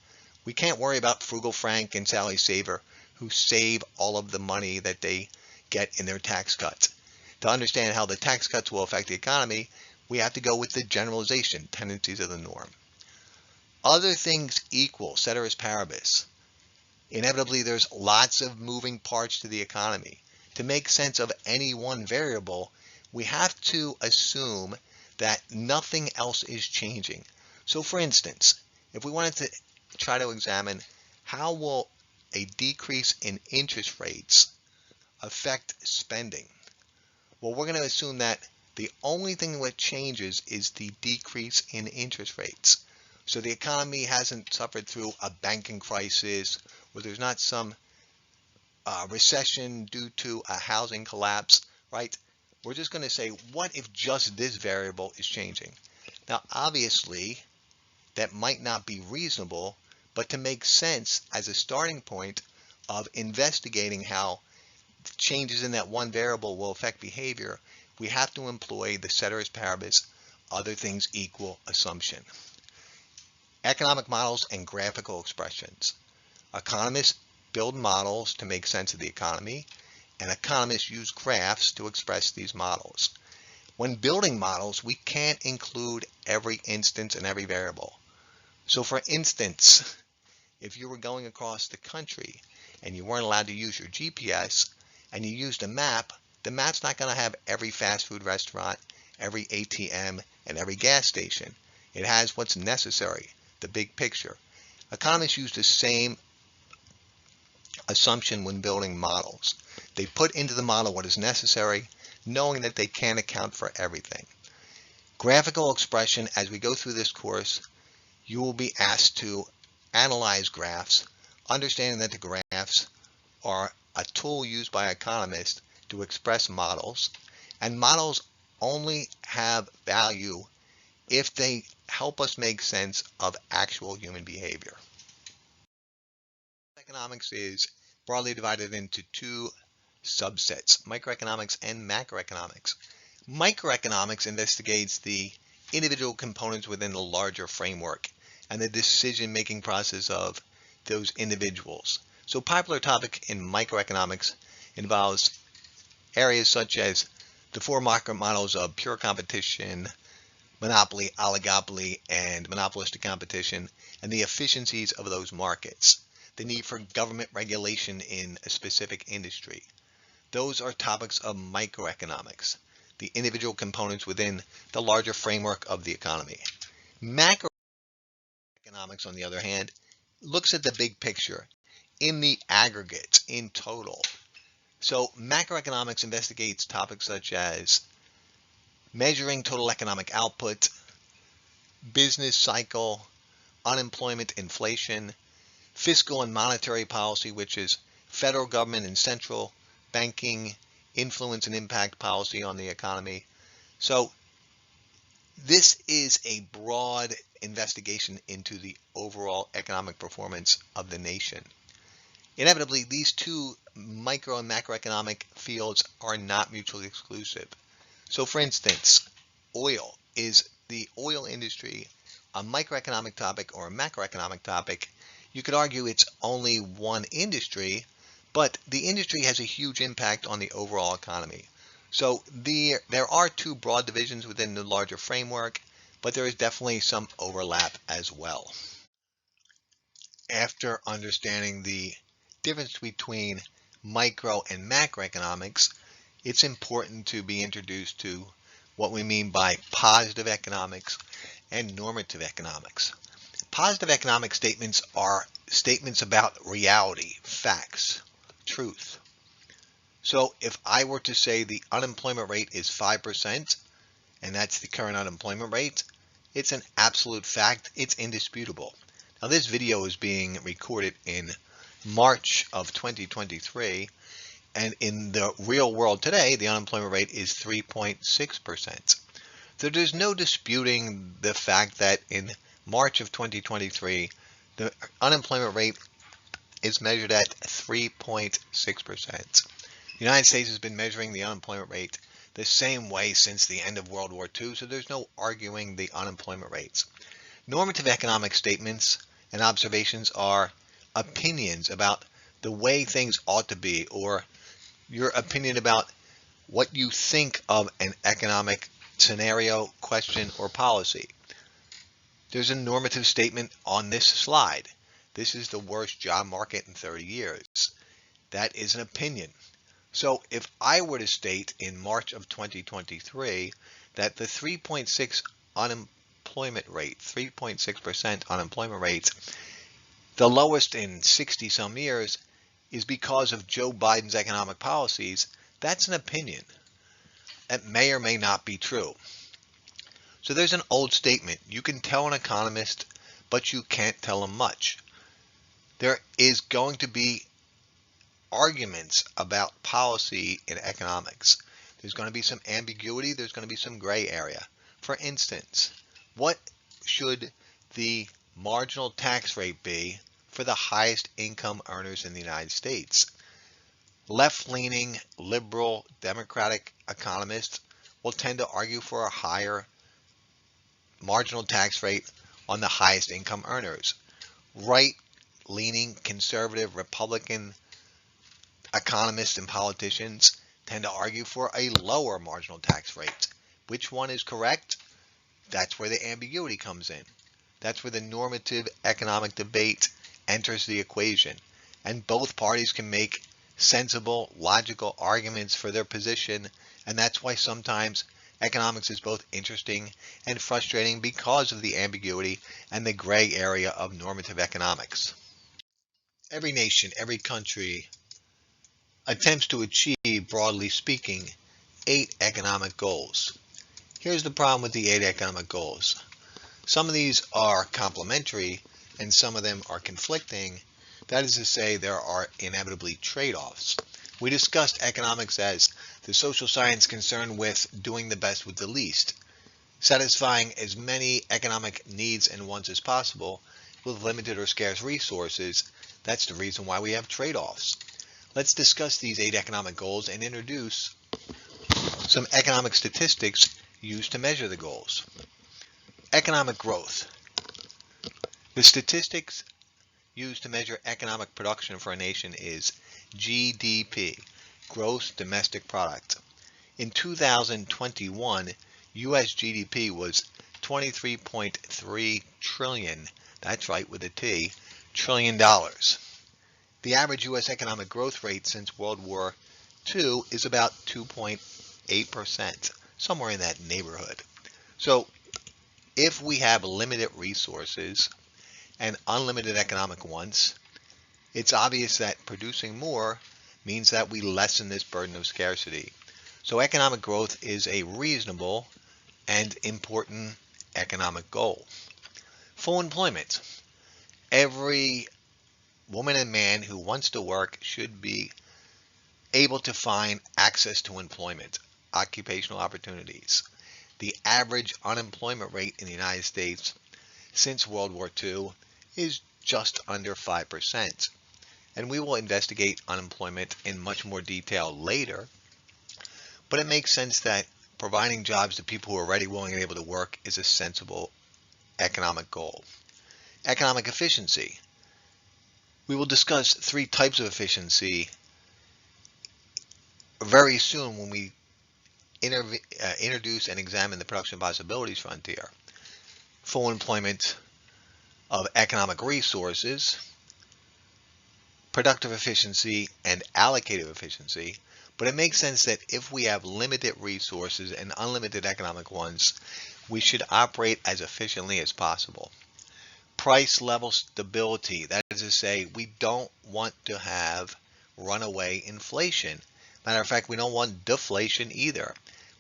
We can't worry about Frugal Frank and Sally Saver, who save all of the money that they get in their tax cuts. To understand how the tax cuts will affect the economy, we have to go with the generalization, tendencies of the norm. Other things equal, ceteris paribus. Inevitably, there's lots of moving parts to the economy. To make sense of any one variable, we have to assume that nothing else is changing. So for instance, if we wanted to try to examine how will a decrease in interest rates affect spending, well, we're going to assume that the only thing that changes is the decrease in interest rates. So the economy hasn't suffered through a banking crisis, or there's not some recession due to a housing collapse, right? We're just going to say, what if just this variable is changing? Now, obviously, that might not be reasonable, but to make sense as a starting point of investigating how changes in that one variable will affect behavior, we have to employ the ceteris paribus, other things equal assumption. Economic models and graphical expressions. Economists build models to make sense of the economy, and economists use graphs to express these models. When building models, we can't include every instance and every variable. So for instance, if you were going across the country and you weren't allowed to use your GPS and you used a map, the map's not going to have every fast food restaurant, every ATM, and every gas station. It has what's necessary, the big picture. Economists use the same assumption when building models. They put into the model what is necessary, knowing that they can't account for everything. Graphical expression, as we go through this course, you will be asked to analyze graphs, understanding that the graphs are a tool used by economists to express models, and models only have value if they help us make sense of actual human behavior. Economics is broadly divided into two subsets, microeconomics and macroeconomics. Microeconomics investigates the individual components within the larger framework and the decision-making process of those individuals. So popular topic in microeconomics involves areas such as the four market models of pure competition, monopoly, oligopoly, and monopolistic competition, and the efficiencies of those markets, the need for government regulation in a specific industry. Those are topics of microeconomics, the individual components within the larger framework of the economy. Macroeconomics, on the other hand, looks at the big picture in the aggregate, in total. So macroeconomics investigates topics such as measuring total economic output, business cycle, unemployment, inflation, fiscal and monetary policy, which is federal government and central banking, influence and impact policy on the economy. So this is a broad investigation into the overall economic performance of the nation. Inevitably, these two micro and macroeconomic fields are not mutually exclusive. So for instance, oil industry a microeconomic topic or a macroeconomic topic, you could argue it's only one industry, but the industry has a huge impact on the overall economy. So there are two broad divisions within the larger framework, but there is definitely some overlap as well. After understanding the difference between micro and macroeconomics, it's important to be introduced to what we mean by positive economics and normative economics. Positive economic statements are statements about reality, facts, truth. So if I were to say the unemployment rate is 5%, and that's the current unemployment rate, it's an absolute fact, it's indisputable. Now this video is being recorded in March of 2023, and in the real world today, the unemployment rate is 3.6%. So there's no disputing the fact that in March of 2023, the unemployment rate is measured at 3.6%. The United States has been measuring the unemployment rate the same way since the end of World War II, so there's no arguing the unemployment rates. Normative economic statements and observations are opinions about the way things ought to be, or your opinion about what you think of an economic scenario, question, or policy. There's a normative statement on this slide. This is the worst job market in 30 years. That is an opinion. So if I were to state in March of 2023 that the 3.6 unemployment rate, 3.6% unemployment rate, the lowest in 60 some years, is because of Joe Biden's economic policies, that's an opinion. That may or may not be true. So there's an old statement, you can tell an economist, but you can't tell him much. There is going to be arguments about policy in economics. There's going to be some ambiguity, there's going to be some gray area. For instance, what should the marginal tax rate be for the highest income earners in the United States? Left-leaning, liberal, democratic economists will tend to argue for a higher marginal tax rate on the highest income earners. Right-leaning, conservative, Republican economists and politicians tend to argue for a lower marginal tax rate. Which one is correct? That's where the ambiguity comes in. That's where the normative economic debate enters the equation. And both parties can make sensible, logical arguments for their position, and that's why sometimes economics is both interesting and frustrating because of the ambiguity and the gray area of normative economics. Every nation, every country attempts to achieve, broadly speaking, 8 economic goals. Here's the problem with the 8 economic goals. Some of these are complementary and some of them are conflicting. That is to say, there are inevitably trade-offs. We discussed economics as the social science concerned with doing the best with the least, satisfying as many economic needs and wants as possible with limited or scarce resources. That's the reason why we have trade-offs. Let's discuss these 8 economic goals and introduce some economic statistics used to measure the goals. Economic growth. The statistics used to measure economic production for a nation is GDP, Gross Domestic Product. In 2021, U.S. GDP was $23.3 trillion, that's right with a T, trillion dollars. The average U.S. economic growth rate since World War II is about 2.8%, somewhere in that neighborhood. So if we have limited resources and unlimited economic wants, it's obvious that producing more means that we lessen this burden of scarcity. So economic growth is a reasonable and important economic goal. Full employment. Every woman and man who wants to work should be able to find access to employment, occupational opportunities. The average unemployment rate in the United States since World War II is just under 5%. And we will investigate unemployment in much more detail later. But it makes sense that providing jobs to people who are ready, willing, and able to work is a sensible economic goal. Economic efficiency. We will discuss three types of efficiency very soon when we introduce and examine the production possibilities frontier. Full employment of economic resources, productive efficiency, and allocative efficiency. But it makes sense that if we have limited resources and unlimited economic ones, we should operate as efficiently as possible. Price level stability, that is to say, we don't want to have runaway inflation. Matter of fact, we don't want deflation either.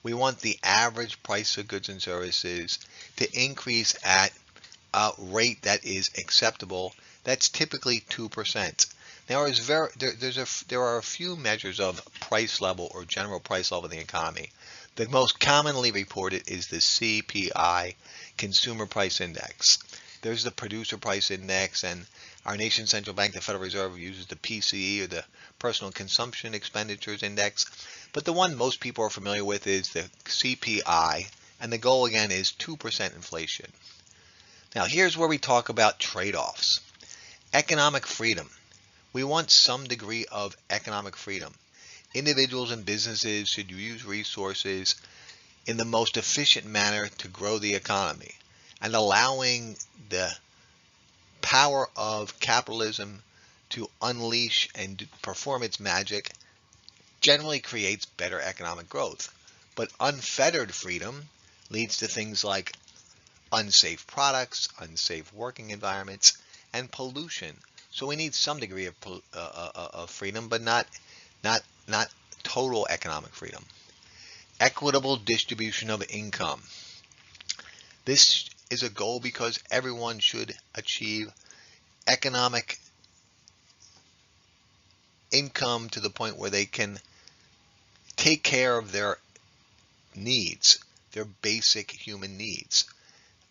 We want the average price of goods and services to increase at a rate that is acceptable. That's typically 2%. Now, there are a few measures of price level or general price level in the economy. The most commonly reported is the CPI, Consumer Price Index. There's the Producer Price Index, and our nation's central bank, the Federal Reserve, uses the PCE, or the Personal Consumption Expenditures Index. But the one most people are familiar with is the CPI, and the goal again is 2% inflation. Now, here's where we talk about trade-offs. Economic freedom. We want some degree of economic freedom. Individuals and businesses should use resources in the most efficient manner to grow the economy, and allowing the power of capitalism to unleash and perform its magic generally creates better economic growth. But unfettered freedom leads to things like unsafe products, unsafe working environments, and pollution. So we need some degree of freedom, but not total economic freedom. Equitable distribution of income. This is a goal because everyone should achieve economic income to the point where they can take care of their needs, their basic human needs.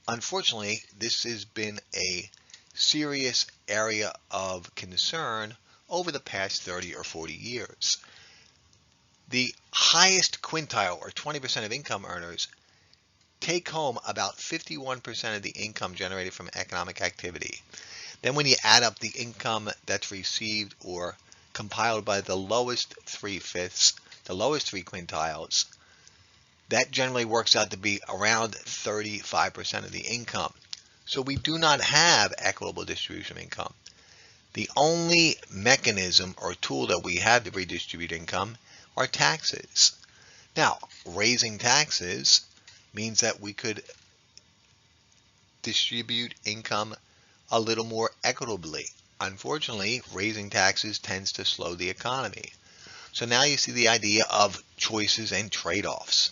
Unfortunately, this has been a serious area of concern over the past 30 or 40 years. The highest quintile, or 20% of income earners, take home about 51% of the income generated from economic activity. Then when you add up the income that's received or compiled by the lowest 3/5, the lowest three quintiles, that generally works out to be around 35% of the income. So we do not have equitable distribution of income. The only mechanism or tool that we have to redistribute income are taxes. Now, raising taxes means that we could distribute income a little more equitably. Unfortunately, raising taxes tends to slow the economy. So now you see the idea of choices and trade-offs.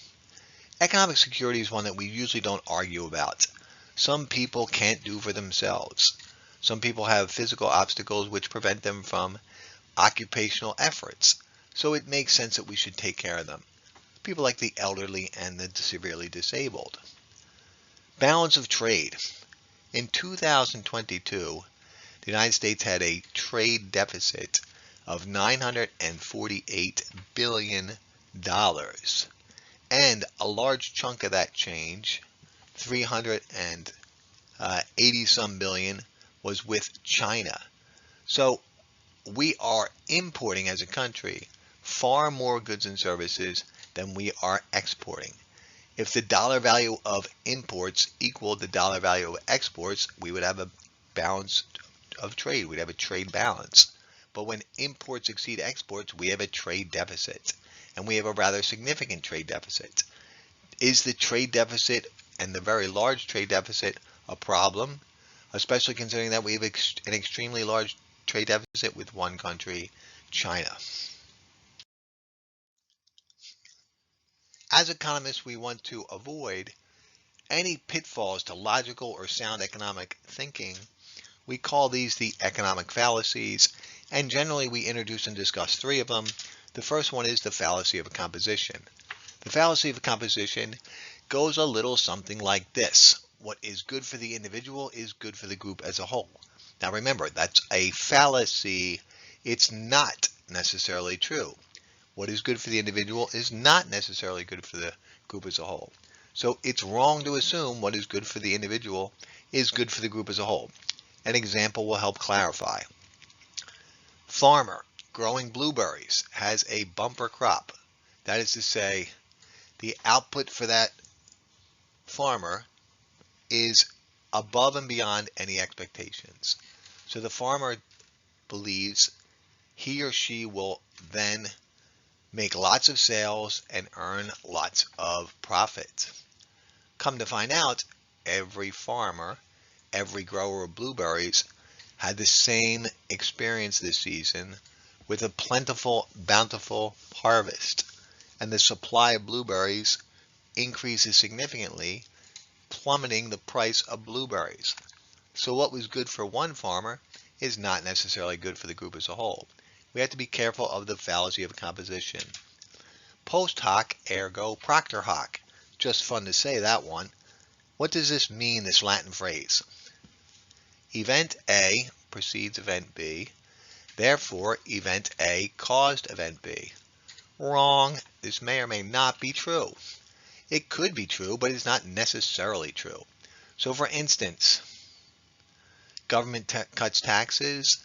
Economic security is one that we usually don't argue about. Some people can't do for themselves. Some people have physical obstacles which prevent them from occupational efforts. So it makes sense that we should take care of them. People like the elderly and the severely disabled. Balance of trade. In 2022, the United States had a trade deficit of $948 billion. And a large chunk of that change, 380 some billion, was with China. So we are importing as a country far more goods and services than we are exporting. If the dollar value of imports equaled the dollar value of exports, we would have a balance of trade. We'd have a trade balance. But when imports exceed exports, we have a trade deficit. And we have a rather significant trade deficit. Is the trade deficit and the very large trade deficit a problem? Especially considering that we have an extremely large trade deficit with one country, China. As economists, we want to avoid any pitfalls to logical or sound economic thinking. We call these the economic fallacies, and generally we introduce and discuss three of them. The first one is the fallacy of composition. The fallacy of composition goes a little something like this. What is good for the individual is good for the group as a whole. Now remember, that's a fallacy. It's not necessarily true. What is good for the individual is not necessarily good for the group as a whole. So it's wrong to assume what is good for the individual is good for the group as a whole. An example will help clarify. Farmer growing blueberries has a bumper crop. That is to say, the output for that farmer is above and beyond any expectations. So the farmer believes he or she will then make lots of sales and earn lots of profit. Come to find out, every farmer, every grower of blueberries had the same experience this season with a plentiful, bountiful harvest, and the supply of blueberries increases significantly, plummeting the price of blueberries. So what was good for one farmer is not necessarily good for the group as a whole. We have to be careful of the fallacy of composition. Post hoc ergo propter hoc. Just fun to say that one. What does this mean, this Latin phrase? Event A precedes event B. Therefore, event A caused event B. Wrong. This may or may not be true. It could be true, but it's not necessarily true. So for instance, government cuts taxes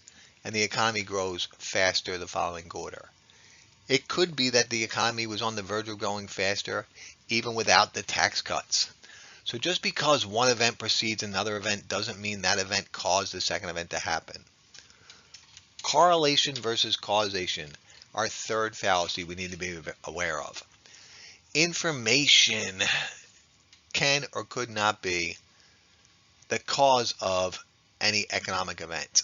and the economy grows faster the following quarter. It could be that the economy was on the verge of growing faster even without the tax cuts. So just because one event precedes another event doesn't mean that event caused the second event to happen. Correlation versus causation, our third fallacy we need to be aware of. Information can or could not be the cause of any economic event.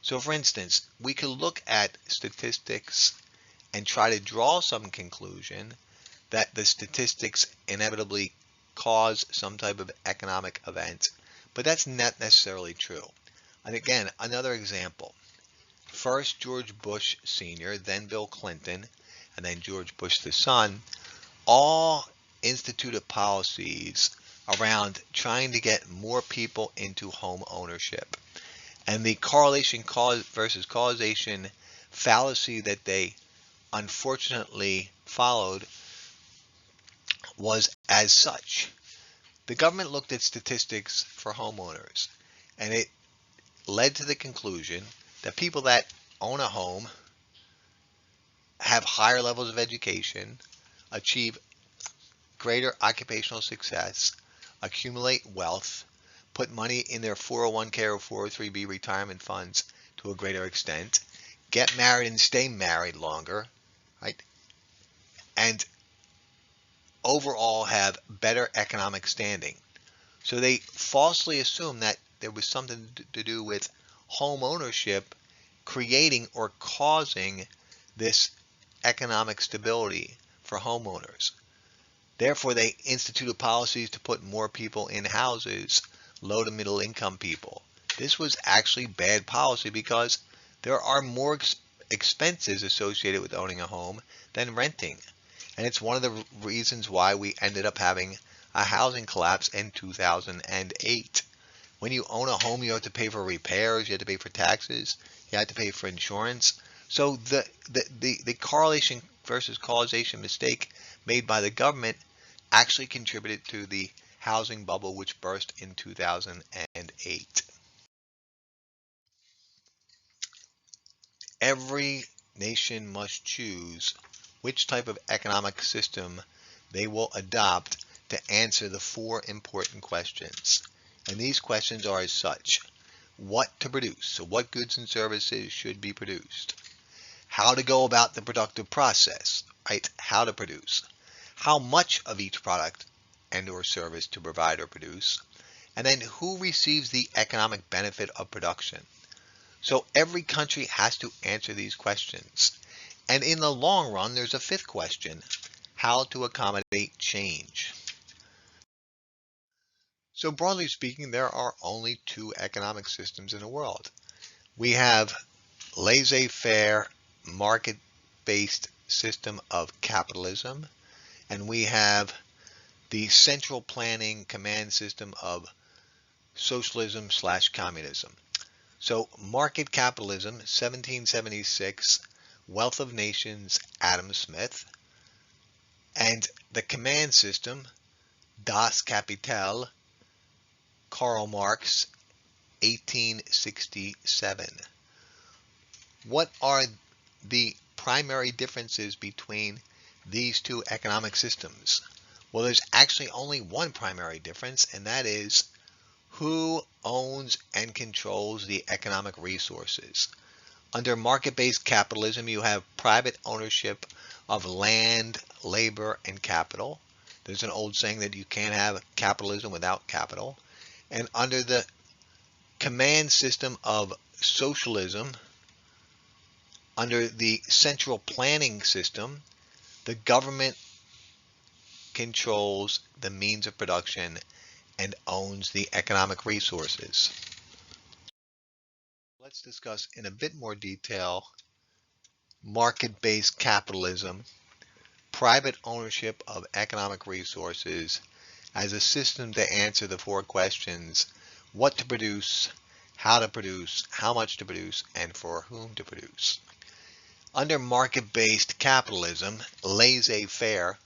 So for instance, we could look at statistics and try to draw some conclusion that the statistics inevitably cause some type of economic event, but that's not necessarily true. And again, another example. First George Bush Sr., then Bill Clinton, and then George Bush the son, all instituted policies around trying to get more people into home ownership. And the correlation cause versus causation fallacy that they unfortunately followed was as such. The government looked at statistics for homeowners, and it led to the conclusion that people that own a home have higher levels of education, achieve greater occupational success, accumulate wealth, put money in their 401k or 403b retirement funds to a greater extent, get married and stay married longer, right? And overall have better economic standing. So they falsely assume that there was something to do with home ownership creating or causing this economic stability for homeowners. Therefore, they instituted policies to put more people in houses, low to middle income people. This was actually bad policy because there are more expenses associated with owning a home than renting. And it's one of the reasons why we ended up having a housing collapse in 2008. When you own a home, you have to pay for repairs, you have to pay for taxes, you have to pay for insurance. So the correlation versus causation mistake made by the government actually contributed to the housing bubble which burst in 2008. Every nation must choose which type of economic system they will adopt to answer the four important questions. And these questions are as such. What to produce? So what goods and services should be produced? How to go about the productive process, right? How to produce. How much of each product and or service to provide or produce. And then who receives the economic benefit of production? So every country has to answer these questions. And in the long run, there's a fifth question: how to accommodate change. So broadly speaking, there are only two economic systems in the world. We have laissez-faire, market-based system of capitalism, and we have the central planning command system of socialism/communism. So market capitalism, 1776, Wealth of Nations, Adam Smith, and the command system, Das Kapital, Karl Marx, 1867. What are the primary differences between these two economic systems? Well, there's actually only one primary difference, and that is who owns and controls the economic resources. Under market-based capitalism, you have private ownership of land, labor, and capital. There's an old saying that you can't have capitalism without capital. And under the command system of socialism, under the central planning system, the government controls the means of production and owns the economic resources. Let's discuss in a bit more detail market-based capitalism, private ownership of economic resources as a system to answer the four questions: what to produce, how much to produce, and for whom to produce. Under market-based capitalism, laissez-faire,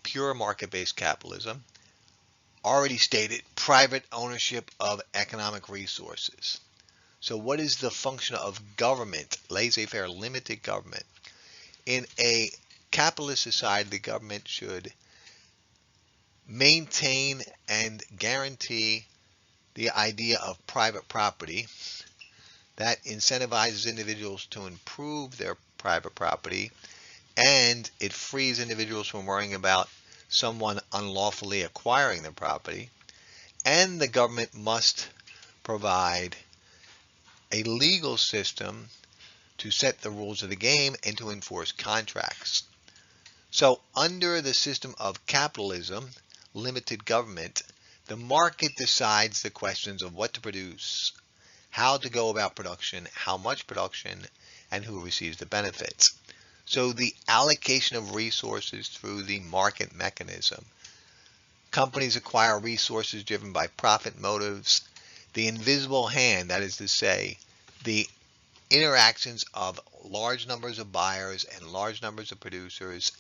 pure market-based capitalism, already stated private ownership of economic resources. So what is the function of government, laissez-faire, limited government? In a capitalist society, the government should maintain and guarantee the idea of private property that incentivizes individuals to improve their private property, and it frees individuals from worrying about someone unlawfully acquiring their property. And the government must provide a legal system to set the rules of the game and to enforce contracts. So under the system of capitalism, limited government, the market decides the questions of what to produce, how to go about production, how much production, and who receives the benefits. So the allocation of resources through the market mechanism. Companies acquire resources driven by profit motives. The invisible hand, that is to say, the interactions of large numbers of buyers and large numbers of producers,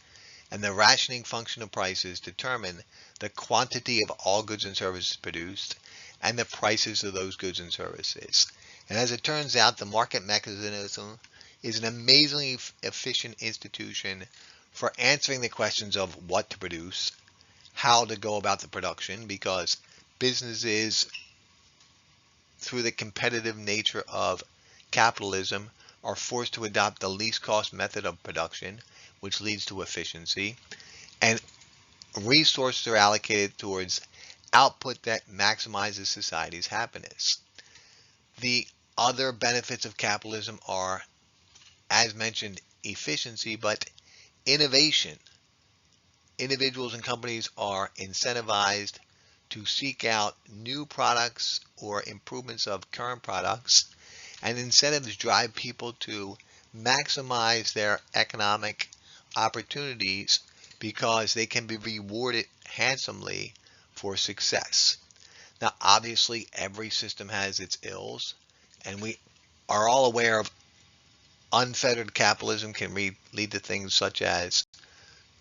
and the rationing function of prices determine the quantity of all goods and services produced and the prices of those goods and services. And as it turns out, the market mechanism is an amazingly efficient institution for answering the questions of what to produce, how to go about the production, because businesses, through the competitive nature of capitalism, are forced to adopt the least cost method of production, which leads to efficiency, and resources are allocated towards output that maximizes society's happiness. The other benefits of capitalism are, as mentioned, efficiency, but innovation. Individuals and companies are incentivized to seek out new products or improvements of current products, and incentives drive people to maximize their economic opportunities because they can be rewarded handsomely for success. Now, obviously, every system has its ills, and we are all aware of unfettered capitalism can lead to things such as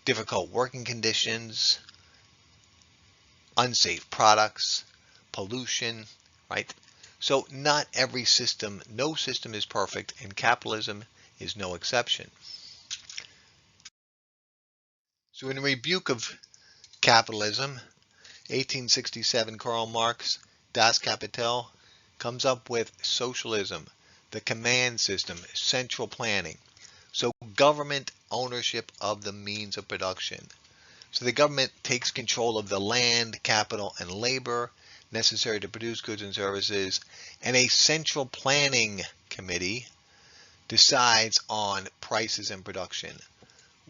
difficult working conditions, unsafe products, pollution, right? So not every system, no system is perfect, and capitalism is no exception. So in a rebuke of capitalism, 1867, Karl Marx, Das Kapital, comes up with socialism, the command system, central planning. So government ownership of the means of production. So the government takes control of the land, capital, and labor necessary to produce goods and services, and a central planning committee decides on prices and production,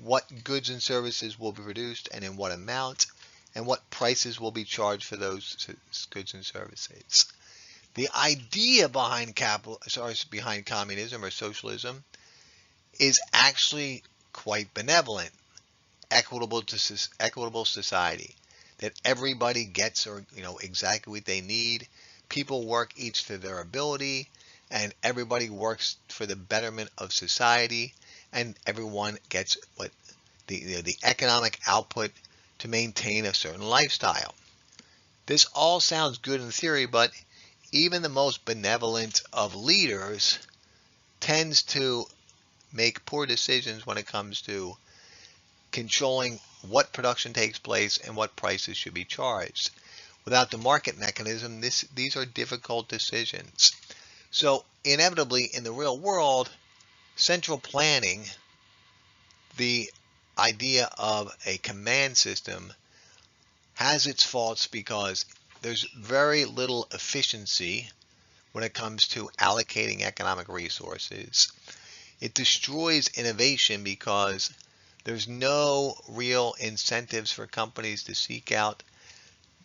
what goods and services will be produced and in what amount, and what prices will be charged for those goods and services. The idea behind communism or socialism is actually quite benevolent, equitable society, that everybody gets exactly what they need. People work each to their ability, and everybody works for the betterment of society, and everyone gets what the economic output to maintain a certain lifestyle. This all sounds good in theory, but even the most benevolent of leaders tends to make poor decisions when it comes to controlling what production takes place and what prices should be charged. Without the market mechanism, these are difficult decisions. So inevitably in the real world, central planning, the idea of a command system, has its faults because there's very little efficiency when it comes to allocating economic resources. It destroys innovation because there's no real incentives for companies to seek out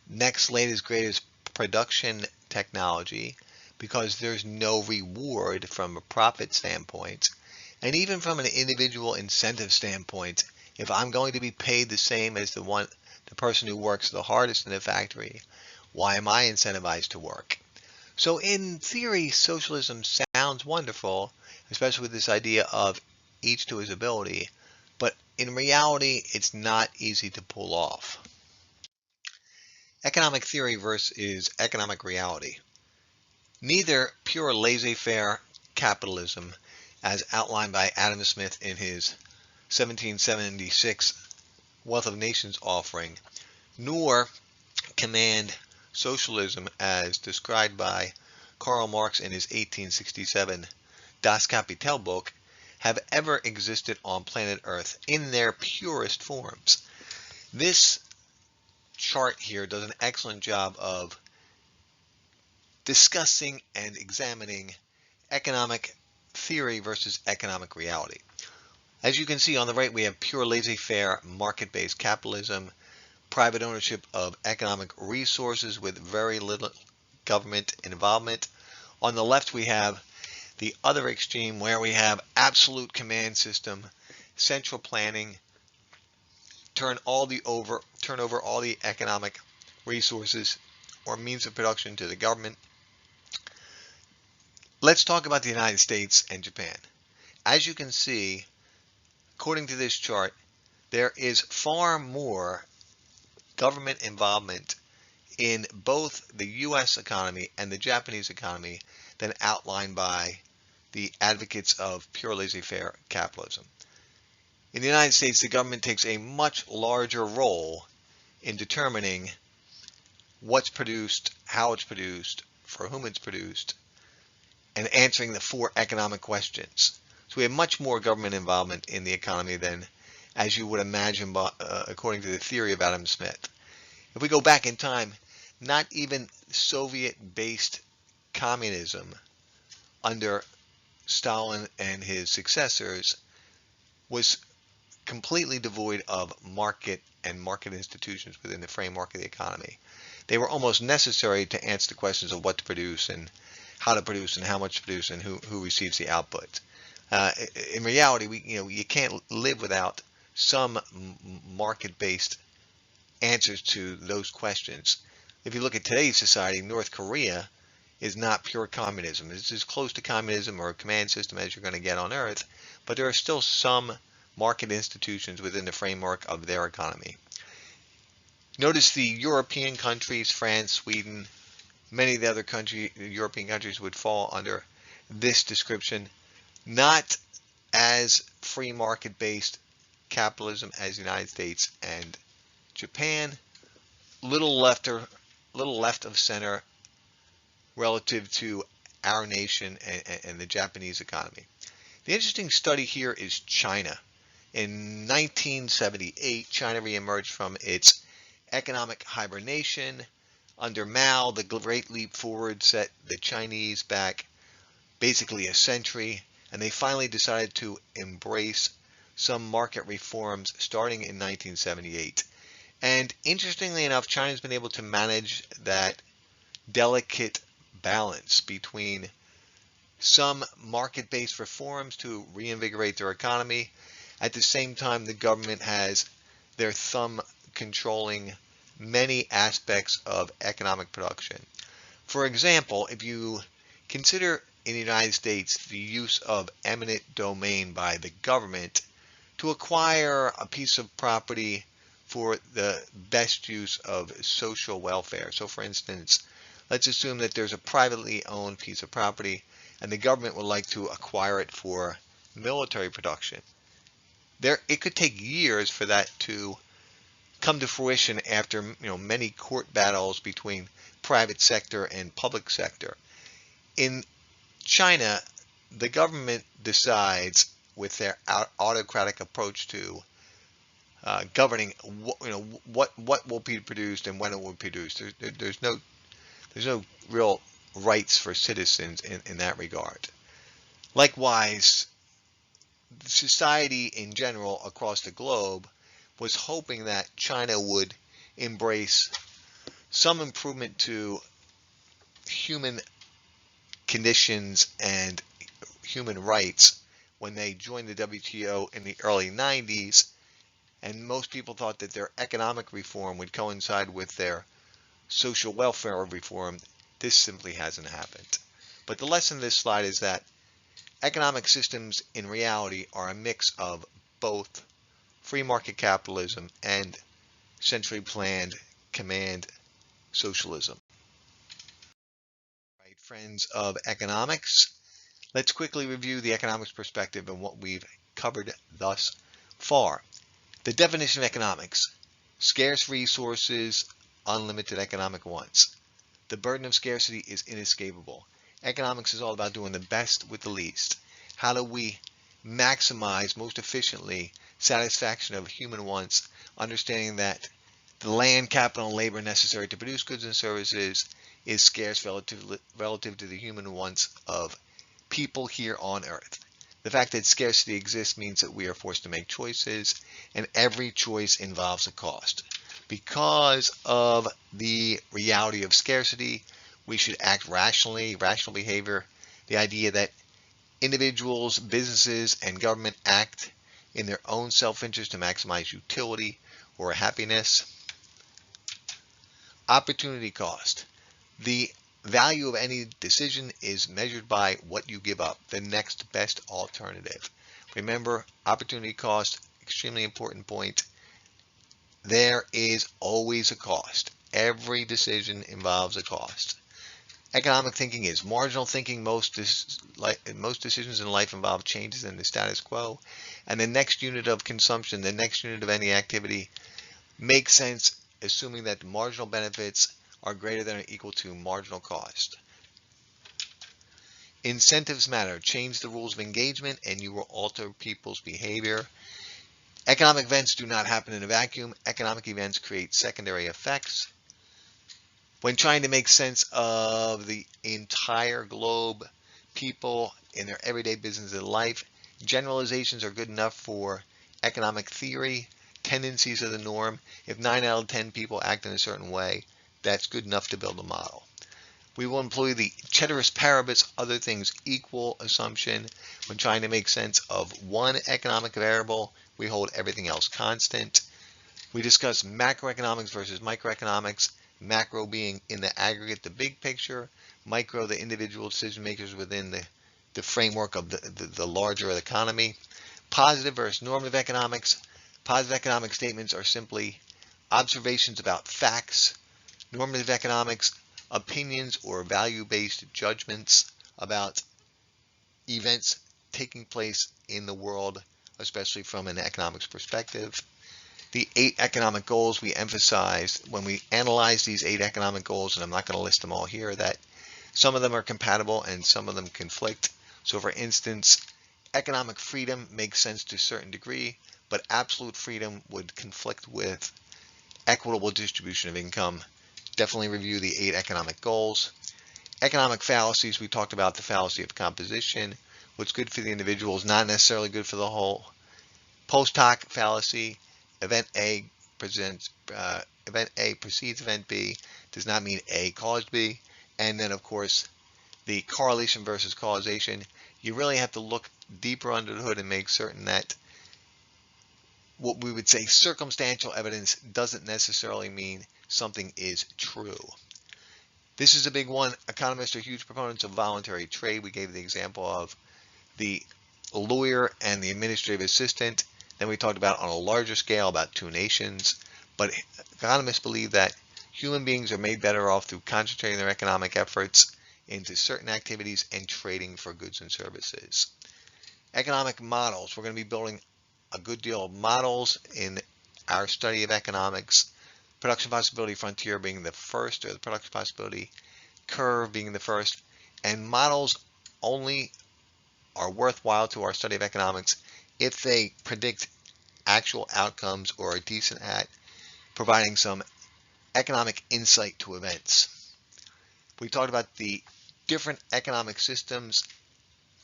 next latest greatest production technology because there's no reward from a profit standpoint. And even from an individual incentive standpoint, if I'm going to be paid the same as the person who works the hardest in the factory, why am I incentivized to work? So in theory, socialism sounds wonderful, especially with this idea of each to his ability, but in reality, it's not easy to pull off. Economic theory versus economic reality. Neither pure laissez-faire capitalism, as outlined by Adam Smith in his 1776 Wealth of Nations offering, nor command socialism as described by Karl Marx in his 1867 Das Kapital book have ever existed on planet Earth in their purest forms. This chart here does an excellent job of discussing and examining economic theory versus economic reality. As you can see on the right, we have pure laissez-faire market-based capitalism, private ownership of economic resources with very little government involvement. On the left, we have the other extreme where we have absolute command system, central planning, turn over all the economic resources or means of production to the government. Let's talk about the United States and Japan. As you can see, according to this chart, there is far more government involvement in both the US economy and the Japanese economy than outlined by the advocates of pure laissez-faire capitalism. In the United States, the government takes a much larger role in determining what's produced, how it's produced, for whom it's produced, and answering the four economic questions. So we have much more government involvement in the economy than as you would imagine according to the theory of Adam Smith. If we go back in time, not even Soviet-based communism under Stalin and his successors was completely devoid of market and market institutions within the framework of the economy. They were almost necessary to answer the questions of what to produce and how to produce and how much to produce and who receives the output. In reality, you can't live without some market-based answers to those questions. If you look at today's society, North Korea is not pure communism. It's as close to communism or a command system as you're going to get on Earth, but there are still some market institutions within the framework of their economy. Notice the European countries, France, Sweden, many of the other European countries would fall under this description, not as free market-based capitalism as the United States and Japan, little left of center relative to our nation and the Japanese economy. The interesting study here is China. In 1978, China reemerged from its economic hibernation. Under Mao, the Great Leap Forward set the Chinese back basically a century, and they finally decided to embrace some market reforms starting in 1978. And interestingly enough, China's been able to manage that delicate balance between some market-based reforms to reinvigorate their economy. At the same time, the government has their thumb controlling many aspects of economic production. For example, if you consider in the United States the use of eminent domain by the government to acquire a piece of property for the best use of social welfare. So for instance, let's assume that there's a privately owned piece of property and the government would like to acquire it for military production. It could take years for that to come to fruition after many court battles between private sector and public sector. In China, the government decides with their autocratic approach to governing what will be produced and when it will be produced. There's no real rights for citizens in that regard. Likewise, society in general across the globe was hoping that China would embrace some improvement to human conditions and human rights when they joined the WTO in the early 90s, and most people thought that their economic reform would coincide with their social welfare reform. This simply hasn't happened. But the lesson of this slide is that economic systems in reality are a mix of both free market capitalism and centrally planned command socialism. Right, friends of economics, let's quickly review the economics perspective and what we've covered thus far. The definition of economics: scarce resources, unlimited economic wants. The burden of scarcity is inescapable. Economics is all about doing the best with the least. How do we maximize most efficiently satisfaction of human wants, understanding that the land, capital, and labor necessary to produce goods and services is scarce relative to the human wants of people here on Earth. The fact that scarcity exists means that we are forced to make choices, and every choice involves a cost. Because of the reality of scarcity, we should act rationally, rational behavior, the idea that individuals, businesses, and government act in their own self-interest to maximize utility or happiness. Opportunity cost. The value of any decision is measured by what you give up, the next best alternative. Remember, opportunity cost, extremely important point. There is always a cost. Every decision involves a cost. Economic thinking is marginal thinking. Most decisions in life involve changes in the status quo. And the next unit of consumption, the next unit of any activity, makes sense assuming that the marginal benefits are greater than or equal to marginal cost. Incentives matter. Change the rules of engagement and you will alter people's behavior. Economic events do not happen in a vacuum. Economic events create secondary effects. When trying to make sense of the entire globe, people in their everyday business and life, generalizations are good enough for economic theory. Tendencies are the norm. If 9 out of 10 people act in a certain way, that's good enough to build a model. We will employ the ceteris paribus, other things equal assumption. When trying to make sense of one economic variable, we hold everything else constant. We discuss macroeconomics versus microeconomics. Macro being in the aggregate, the big picture. Micro, the individual decision makers within the framework of the larger economy. Positive versus normative economics. Positive economic statements are simply observations about facts. Normative economics, opinions or value-based judgments about events taking place in the world, especially from an economics perspective. The 8 economic goals we emphasize when we analyze these 8 economic goals, and I'm not going to list them all here, that some of them are compatible and some of them conflict. So for instance, economic freedom makes sense to a certain degree, but absolute freedom would conflict with equitable distribution of income. Definitely review the 8 economic goals. Economic fallacies, we talked about the fallacy of composition. What's good for the individual is not necessarily good for the whole. Post hoc fallacy, event A precedes event B, does not mean A caused B. And then of course the correlation versus causation. You really have to look deeper under the hood and make certain that what we would say circumstantial evidence doesn't necessarily mean something is true. This is a big one. Economists are huge proponents of voluntary trade. We gave the example of the lawyer and the administrative assistant. Then we talked about on a larger scale about 2 nations. but economists believe that human beings are made better off through concentrating their economic efforts into certain activities and trading for goods and services. Economic models. We're going to be building a good deal of models in our study of economics. Production possibility frontier being the first, or the production possibility curve being the first. And models only are worthwhile to our study of economics if they predict actual outcomes or are decent at providing some economic insight to events. We talked about the different economic systems,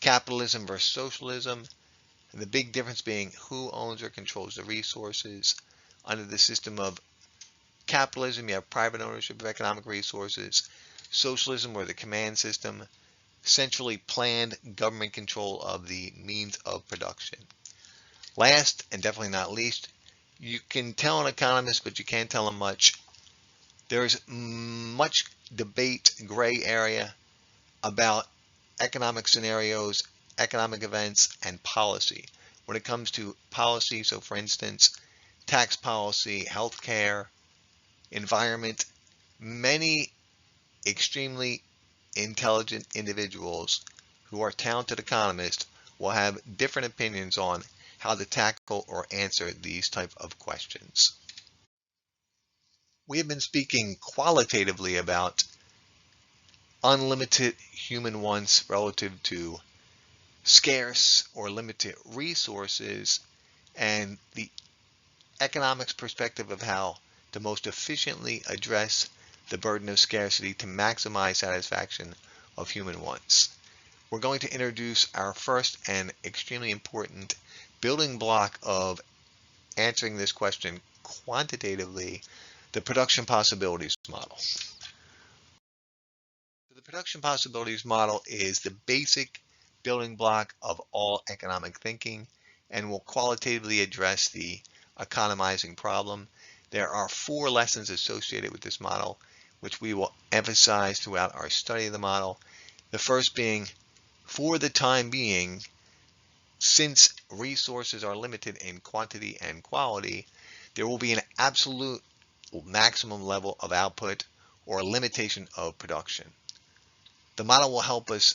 capitalism versus socialism, and the big difference being who owns or controls the resources. Under the system of capitalism, you have private ownership of economic resources. Socialism, or the command system, centrally planned government control of the means of production. Last, and definitely not least, you can tell an economist, but you can't tell him much. There's much debate, gray area, about economic scenarios, economic events, and policy. When it comes to policy, so for instance, tax policy, healthcare, environment, many extremely intelligent individuals who are talented economists will have different opinions on how to tackle or answer these type of questions. We have been speaking qualitatively about unlimited human wants relative to scarce or limited resources, and the economics perspective of how to most efficiently address the burden of scarcity to maximize satisfaction of human wants. We're going to introduce our first and extremely important building block of answering this question quantitatively, the production possibilities model. The production possibilities model is the basic building block of all economic thinking and will qualitatively address the economizing problem. There are 4 lessons associated with this model, which we will emphasize throughout our study of the model. The first being, for the time being, since resources are limited in quantity and quality, there will be an absolute maximum level of output or limitation of production. The model will help us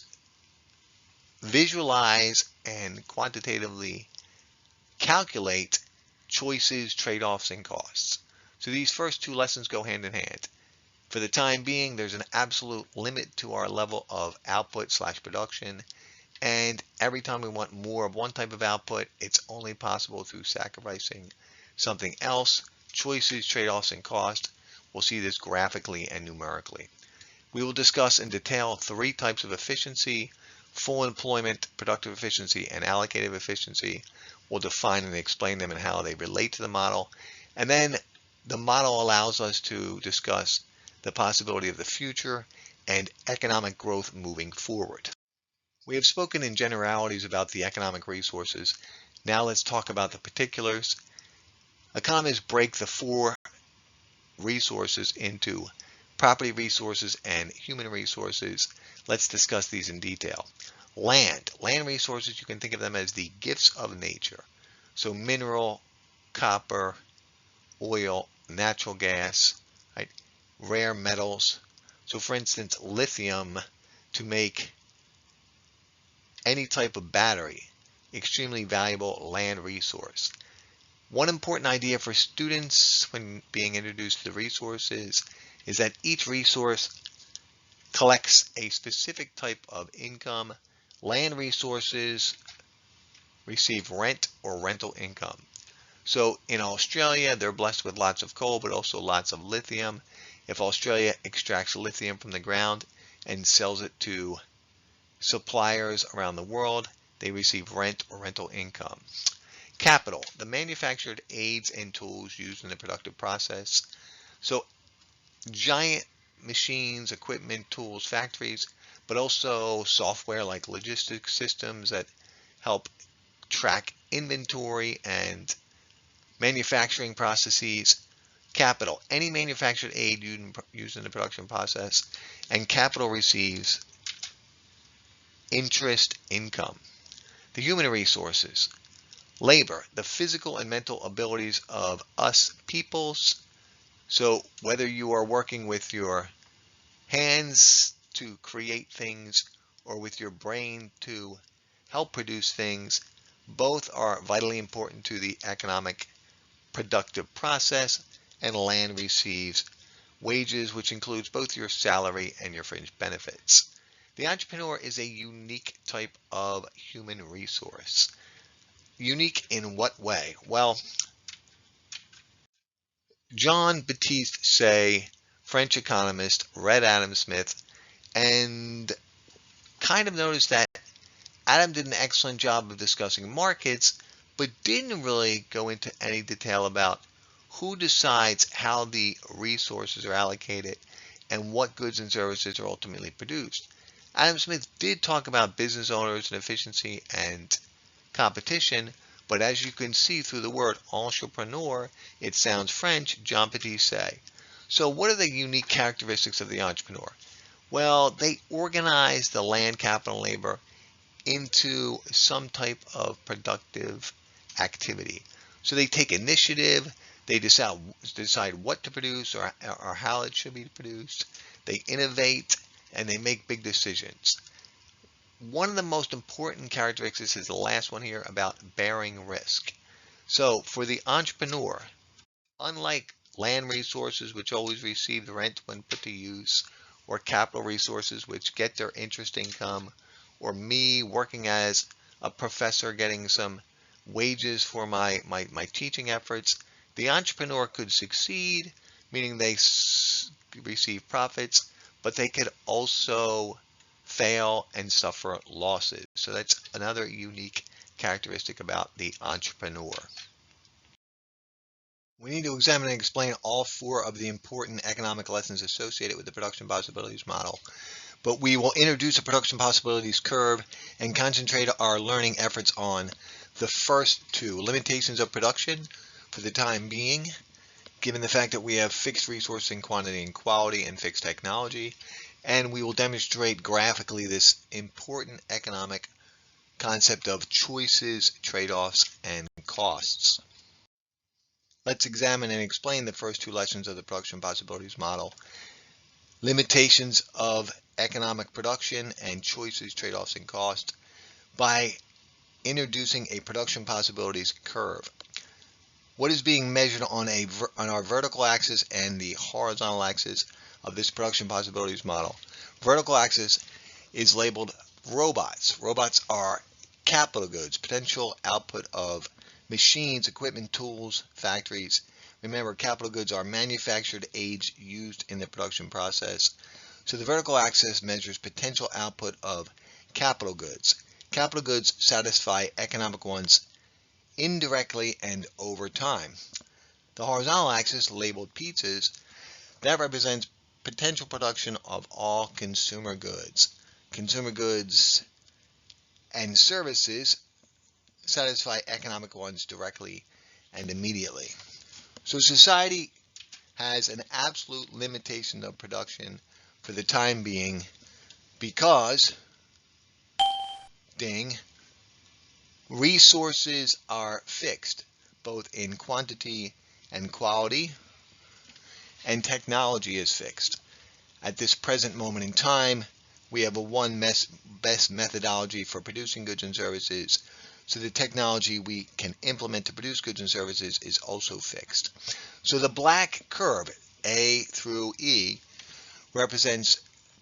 visualize and quantitatively calculate choices, trade-offs, and costs. So these first 2 lessons go hand in hand. For the time being, there's an absolute limit to our level of output/production, and every time we want more of one type of output, it's only possible through sacrificing something else. Choices, trade-offs, and cost. We'll see this graphically and numerically. We will discuss in detail 3 types of efficiency: full employment, productive efficiency, and allocative efficiency. We'll define and explain them and how they relate to the model. And then the model allows us to discuss the possibility of the future and economic growth moving forward. We have spoken in generalities about the economic resources. Now let's talk about the particulars. Economists break the 4 resources into property resources and human resources. Let's discuss these in detail. Land resources, you can think of them as the gifts of nature. So mineral, copper, oil, natural gas, right? Rare metals. So for instance, lithium, to make any type of battery, extremely valuable land resource. One important idea for students when being introduced to the resources is that each resource collects a specific type of income. Land resources receive rent or rental income. So in Australia, they're blessed with lots of coal, but also lots of lithium. If Australia extracts lithium from the ground and sells it to suppliers around the world, they receive rent or rental income. Capital, the manufactured aids and tools used in the productive process. So giant machines, equipment, tools, factories, but also software like logistics systems that help track inventory and manufacturing processes. Capital, any manufactured aid used in the production process, and capital receives interest income. The human resources, labor, the physical and mental abilities of us peoples So whether you are working with your hands to create things or with your brain to help produce things, both are vitally important to the economic productive process, and land receives wages, which includes both your salary and your fringe benefits. The entrepreneur is a unique type of human resource. Unique in what way? Well, John Baptiste Say, French economist, read Adam Smith, and kind of noticed that Adam did an excellent job of discussing markets, but didn't really go into any detail about who decides how the resources are allocated and what goods and services are ultimately produced. Adam Smith did talk about business owners and efficiency and competition, but as you can see through the word entrepreneur, it sounds French, Jean Baptiste Say. So what are the unique characteristics of the entrepreneur? Well, they organize the land, capital, and labor into some type of productive activity. So they take initiative, they decide what to produce or how it should be produced, they innovate, and they make big decisions. One of the most important characteristics is the last one here about bearing risk. So for the entrepreneur, unlike land resources, which always receive the rent when put to use, or capital resources, which get their interest income, or me working as a professor getting some wages for my teaching efforts, the entrepreneur could succeed, meaning they receive profits, but they could also fail and suffer losses. So that's another unique characteristic about the entrepreneur. We need to examine and explain all four of the important economic lessons associated with the production possibilities model. But we will introduce a production possibilities curve and concentrate our learning efforts on the first two, limitations of production for the time being, given the fact that we have fixed resourcing quantity and quality and fixed technology, and we will demonstrate graphically this important economic concept of choices, trade-offs, and costs. Let's examine and explain the first two lessons of the production possibilities model. Limitations of economic production and choices, trade-offs, and costs by introducing a production possibilities curve. What is being measured on our vertical axis and the horizontal axis of this production possibilities model? Vertical axis is labeled robots. Robots are capital goods, potential output of machines, equipment, tools, factories. Remember, capital goods are manufactured aids used in the production process. So the vertical axis measures potential output of capital goods. Capital goods satisfy economic wants indirectly and over time. The horizontal axis, labeled pizzas, that represents potential production of all consumer goods. Consumer goods and services satisfy economic wants directly and immediately. So society has an absolute limitation of production for the time being because, ding, resources are fixed, both in quantity and quality, and technology is fixed. At this present moment in time, we have a best methodology for producing goods and services, so the technology we can implement to produce goods and services is also fixed. So the black curve, A through E, represents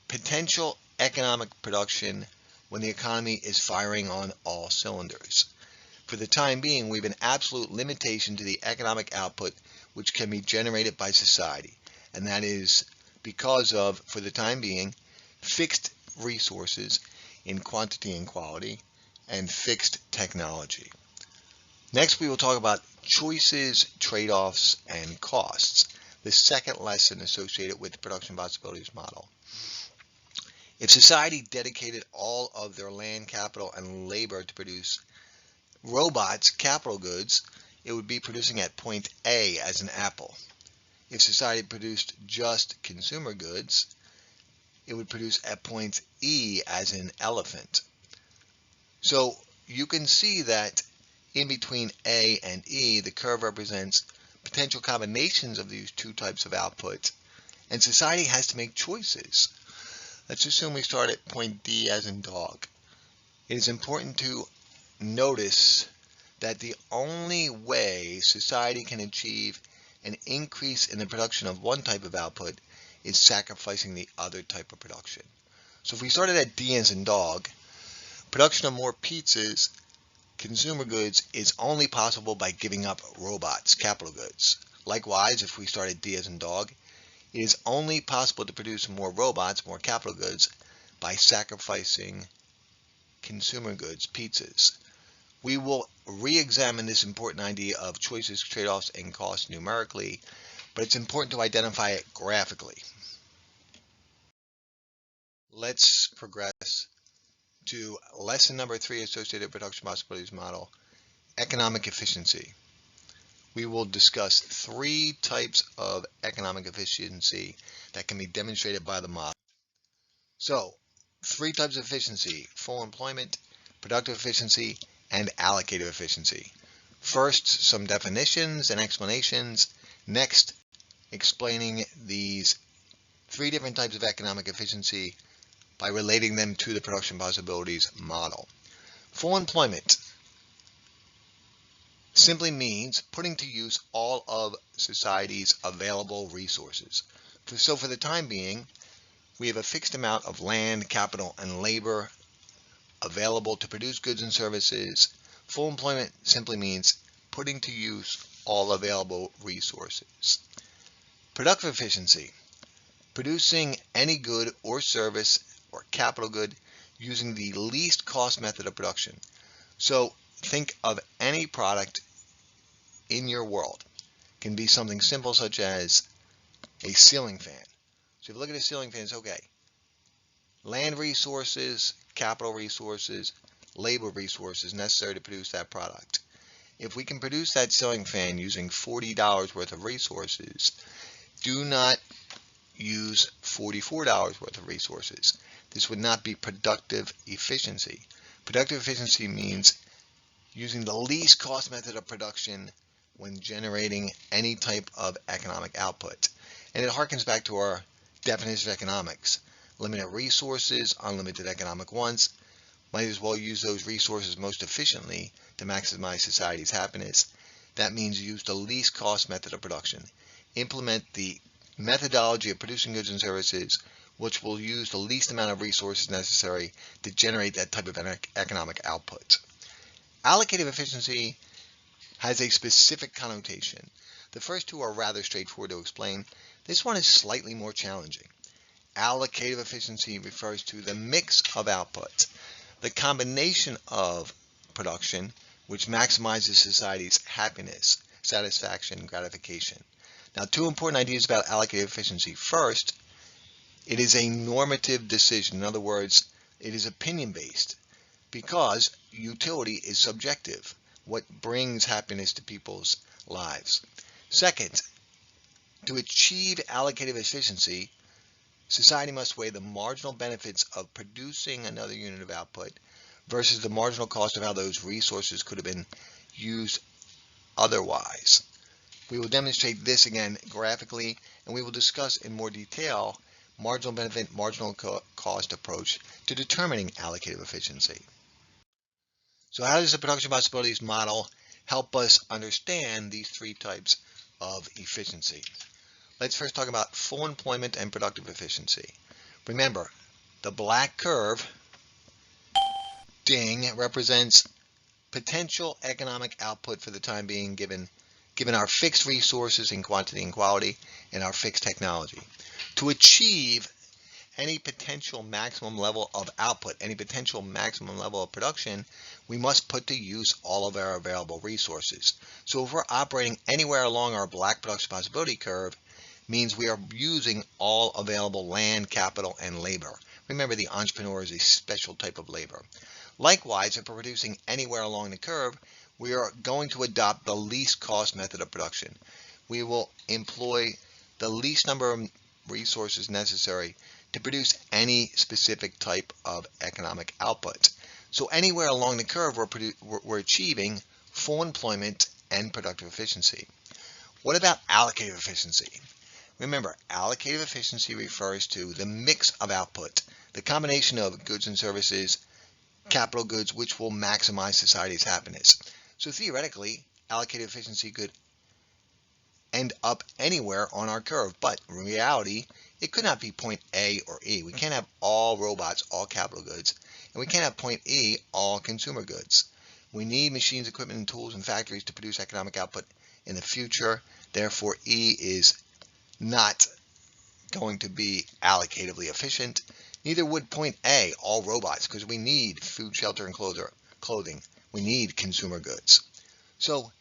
potential economic production when the economy is firing on all cylinders. For the time being, we have an absolute limitation to the economic output which can be generated by society, and that is because of, for the time being, fixed resources in quantity and quality and fixed technology. Next, we will talk about choices, trade-offs, and costs, the second lesson associated with the production possibilities model. If society dedicated all of their land, capital, and labor to produce robots, capital goods, it would be producing at point A as an apple. If society produced just consumer goods, it would produce at point E as an elephant. So you can see that in between A and E, the curve represents potential combinations of these two types of output, and society has to make choices. Let's assume we start at point D as in dog. It is important to notice that the only way society can achieve an increase in the production of one type of output is sacrificing the other type of production. So if we started at D as in dog, production of more pizzas, consumer goods, is only possible by giving up robots, capital goods. Likewise, if we start at D as in dog, it is only possible to produce more robots, more capital goods, by sacrificing consumer goods, pizzas. We will re-examine this important idea of choices, trade-offs, and costs numerically, but it's important to identify it graphically. Let's progress to lesson number 3, associated production possibilities model, economic efficiency. We will discuss 3 types of economic efficiency that can be demonstrated by the model. So, 3 types of efficiency: full employment, productive efficiency, and allocative efficiency. First, some definitions and explanations. Next, explaining these 3 different types of economic efficiency by relating them to the production possibilities model. Full employment simply means putting to use all of society's available resources. So for the time being, we have a fixed amount of land, capital, and labor available to produce goods and services. Full employment simply means putting to use all available resources. Productive efficiency, producing any good or service or capital good using the least cost method of production. So think of any product in your world. It can be something simple such as a ceiling fan. So if you look at a ceiling fan, it's okay. Land resources, capital resources, labor resources necessary to produce that product. If we can produce that ceiling fan using $40 worth of resources, do not use $44 worth of resources. This would not be productive efficiency. Productive efficiency means using the least cost method of production when generating any type of economic output. And it harkens back to our definition of economics. Limited resources, unlimited economic wants. Might as well use those resources most efficiently to maximize society's happiness. That means use the least cost method of production. Implement the methodology of producing goods and services which will use the least amount of resources necessary to generate that type of economic output. Allocative efficiency has a specific connotation. The first 2 are rather straightforward to explain. This one is slightly more challenging. Allocative efficiency refers to the mix of output, the combination of production, which maximizes society's happiness, satisfaction, gratification. Now, 2 important ideas about allocative efficiency. First, it is a normative decision. In other words, it is opinion-based because utility is subjective, what brings happiness to people's lives. Second, to achieve allocative efficiency, society must weigh the marginal benefits of producing another unit of output versus the marginal cost of how those resources could have been used otherwise. We will demonstrate this again graphically, and we will discuss in more detail marginal benefit, marginal cost approach to determining allocative efficiency. So how does the production possibilities model help us understand these 3 types of efficiency? Let's first talk about full employment and productive efficiency. Remember, the black curve, ding, represents potential economic output for the time being given our fixed resources in quantity and quality and our fixed technology. To achieve any potential maximum level of output, any potential maximum level of production, we must put to use all of our available resources. So if we're operating anywhere along our black production possibility curve, means we are using all available land, capital, and labor. Remember, the entrepreneur is a special type of labor. Likewise, if we're producing anywhere along the curve, we are going to adopt the least cost method of production. We will employ the least number of resources necessary to produce any specific type of economic output. So anywhere along the curve, we're achieving full employment and productive efficiency. What about allocative efficiency? Remember, allocative efficiency refers to the mix of output, the combination of goods and services, capital goods, which will maximize society's happiness. So theoretically, allocative efficiency could end up anywhere on our curve, but in reality, it could not be point A or E. We can't have all robots, all capital goods, and we can't have point E, all consumer goods. We need machines, equipment, and tools and factories to produce economic output in the future. Therefore, E is not going to be allocatively efficient. Neither would point A, all robots, because we need food, shelter, and clothing. We need consumer goods. So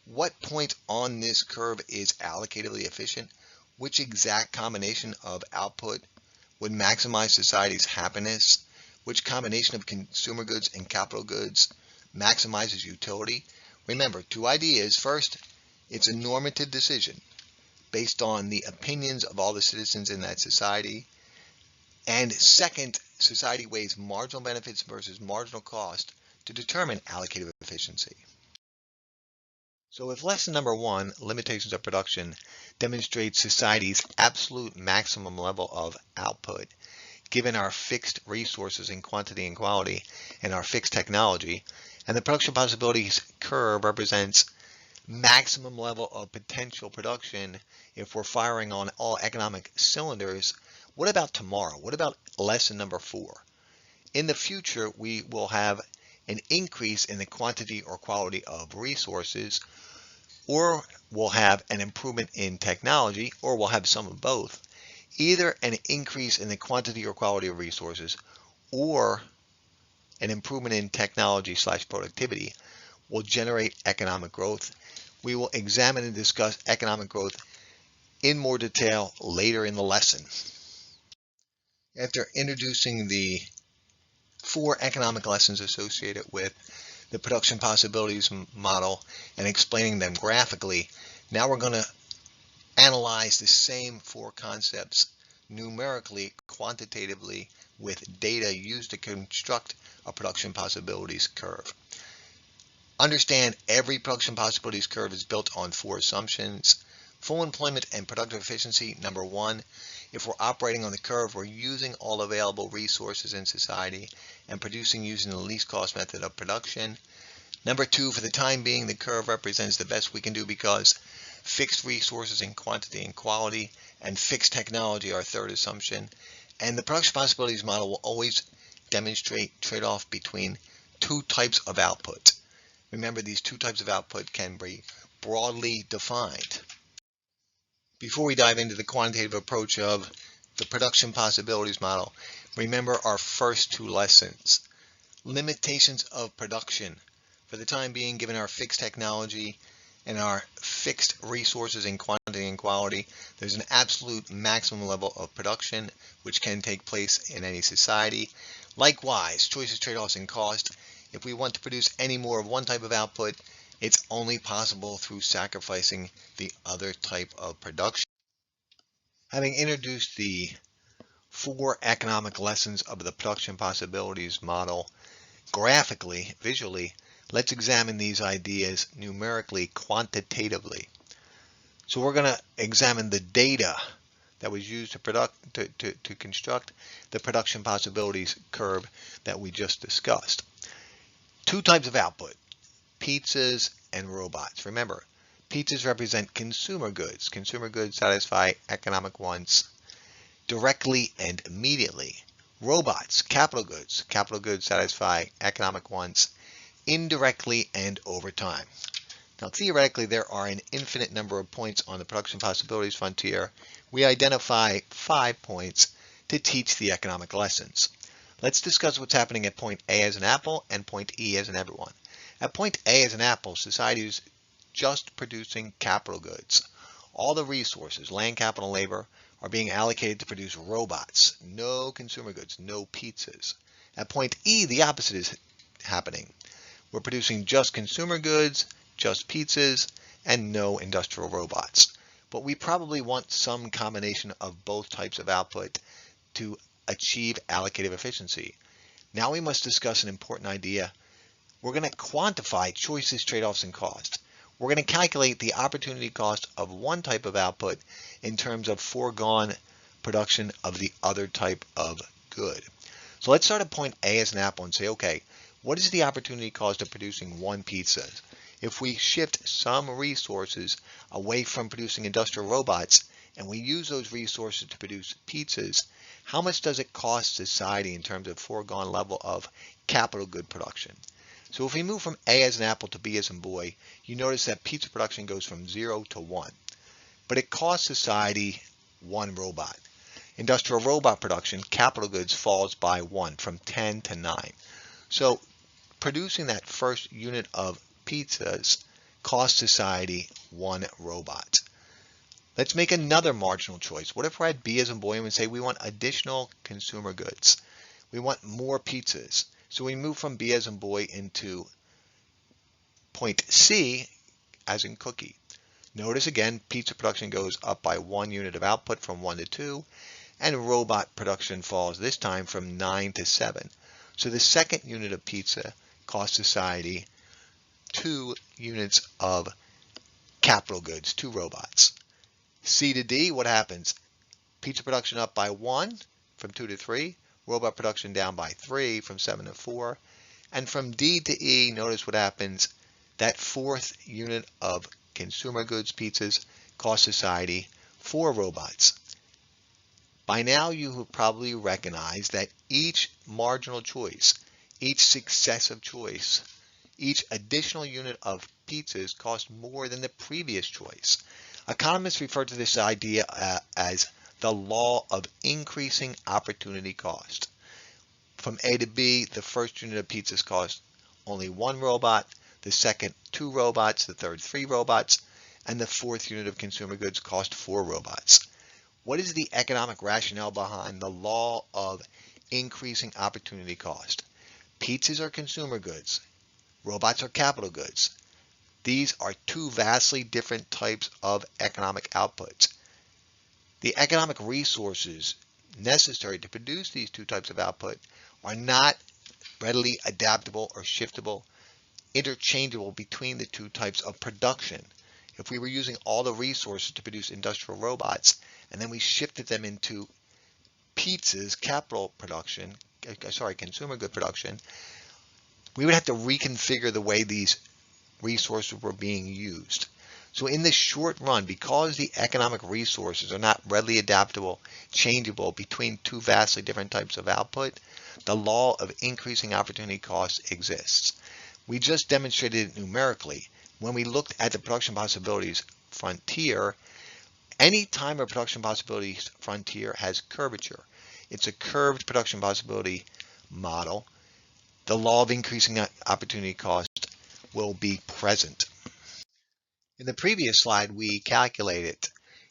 what point on this curve is allocatively efficient? Which exact combination of output would maximize society's happiness? Which combination of consumer goods and capital goods maximizes utility? Remember, two ideas. First, it's a normative decision based on the opinions of all the citizens in that society. And second, society weighs marginal benefits versus marginal cost to determine allocative efficiency. So if lesson number 1, limitations of production, demonstrates society's absolute maximum level of output, given our fixed resources in quantity and quality and our fixed technology, and the production possibilities curve represents maximum level of potential production if we're firing on all economic cylinders, what about tomorrow? What about lesson number 4? In the future, we will have an increase in the quantity or quality of resources, or we'll have an improvement in technology, or we'll have some of both. Either an increase in the quantity or quality of resources, or an improvement in technology/productivity will generate economic growth. We will examine and discuss economic growth in more detail later in the lesson. After introducing the 4 economic lessons associated with the production possibilities model and explaining them graphically, now we're going to analyze the same 4 concepts numerically, quantitatively, with data used to construct a production possibilities curve. Understand every production possibilities curve is built on 4 assumptions. Full employment and productive efficiency, number 1. If we're operating on the curve, we're using all available resources in society and producing using the least cost method of production. Number 2, for the time being, the curve represents the best we can do because fixed resources in quantity and quality and fixed technology are our 3rd assumption. And the production possibilities model will always demonstrate trade-off between 2 types of output. Remember, these 2 types of output can be broadly defined. Before we dive into the quantitative approach of the production possibilities model, remember our first 2 lessons. Limitations of production. For the time being, given our fixed technology and our fixed resources in quantity and quality, there's an absolute maximum level of production which can take place in any society. Likewise, choices, trade-offs, and cost. If we want to produce any more of one type of output, it's only possible through sacrificing the other type of production. Having introduced the 4 economic lessons of the production possibilities model graphically, visually, let's examine these ideas numerically, quantitatively. So we're going to examine the data that was used to construct the production possibilities curve that we just discussed. 2 types of output, pizzas and robots. Remember, pizzas represent consumer goods. Consumer goods satisfy economic wants directly and immediately. Robots, capital goods. Capital goods satisfy economic wants indirectly and over time. Now, theoretically, there are an infinite number of points on the production possibilities frontier. We identify 5 points to teach the economic lessons. Let's discuss what's happening at point A as an apple and point E as an everyone. At point A as an apple, society is just producing capital goods. All the resources, land, capital, labor, are being allocated to produce robots. No consumer goods, no pizzas. At point E, the opposite is happening. We're producing just consumer goods, just pizzas, and no industrial robots. But we probably want some combination of both types of output to achieve allocative efficiency. Now we must discuss an important idea. We're going to quantify choices, trade-offs, and cost. we're going to calculate the opportunity cost of one type of output in terms of foregone production of the other type of good. So let's start at point A as an apple and say, okay, what is the opportunity cost of producing one pizza? If we shift some resources away from producing industrial robots and we use those resources to produce pizzas, how much does it cost society in terms of foregone level of capital good production? So if we move from A as an apple to B as in boy, you notice that pizza production goes from 0 to 1. But it costs society 1 robot. Industrial robot production, capital goods, falls by 1, from 10 to 9. So producing that first unit of pizzas costs society 1 robot. Let's make another marginal choice. What if we're at B as in boy and we say we want additional consumer goods? We want more pizzas. So we move from B as in boy into point C as in cookie. Notice again, pizza production goes up by 1 unit of output from 1 to 2, and robot production falls this time from 9 to 7. So the second unit of pizza costs society 2 units of capital goods, 2 robots. C to D, what happens? Pizza production up by 1 from 2 to 3. Robot production down by 3 from 7 to 4. And from D to E, notice what happens. That fourth unit of consumer goods pizzas cost society 4 robots. By now you have probably recognized that each marginal choice, each successive choice, each additional unit of pizzas cost more than the previous choice. Economists refer to this idea as the law of increasing opportunity cost. From A to B, the first unit of pizzas cost only 1 robot, the second 2 robots, the third 3 robots, and the fourth unit of consumer goods cost 4 robots. What is the economic rationale behind the law of increasing opportunity cost? Pizzas are consumer goods. Robots are capital goods. These are 2 vastly different types of economic outputs. The economic resources necessary to produce these 2 types of output are not readily adaptable or shiftable, interchangeable between the 2 types of production. If we were using all the resources to produce industrial robots and then we shifted them into pizzas, consumer good production, we would have to reconfigure the way these resources were being used. So in the short run, because the economic resources are not readily adaptable, changeable between 2 vastly different types of output, the law of increasing opportunity cost exists. We just demonstrated it numerically. When we looked at the production possibilities frontier, any time a production possibilities frontier has curvature, it's a curved production possibility model, the law of increasing opportunity cost will be present. In the previous slide, we calculated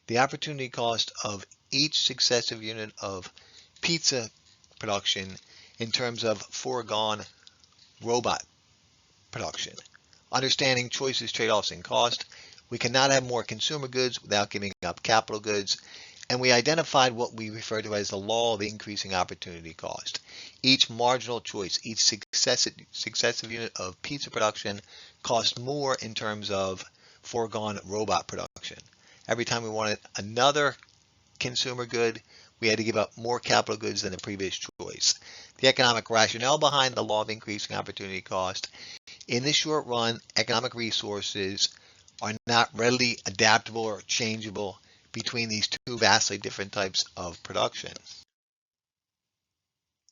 the opportunity cost of each successive unit of pizza production in terms of foregone robot production. Understanding choices, trade-offs, and cost, we cannot have more consumer goods without giving up capital goods, and we identified what we refer to as the law of increasing opportunity cost. Each marginal choice, each successive unit of pizza production costs more in terms of foregone robot production. Every time we wanted another consumer good, we had to give up more capital goods than the previous choice. The economic rationale behind the law of increasing opportunity cost: in the short run, economic resources are not readily adaptable or changeable between these 2 vastly different types of production.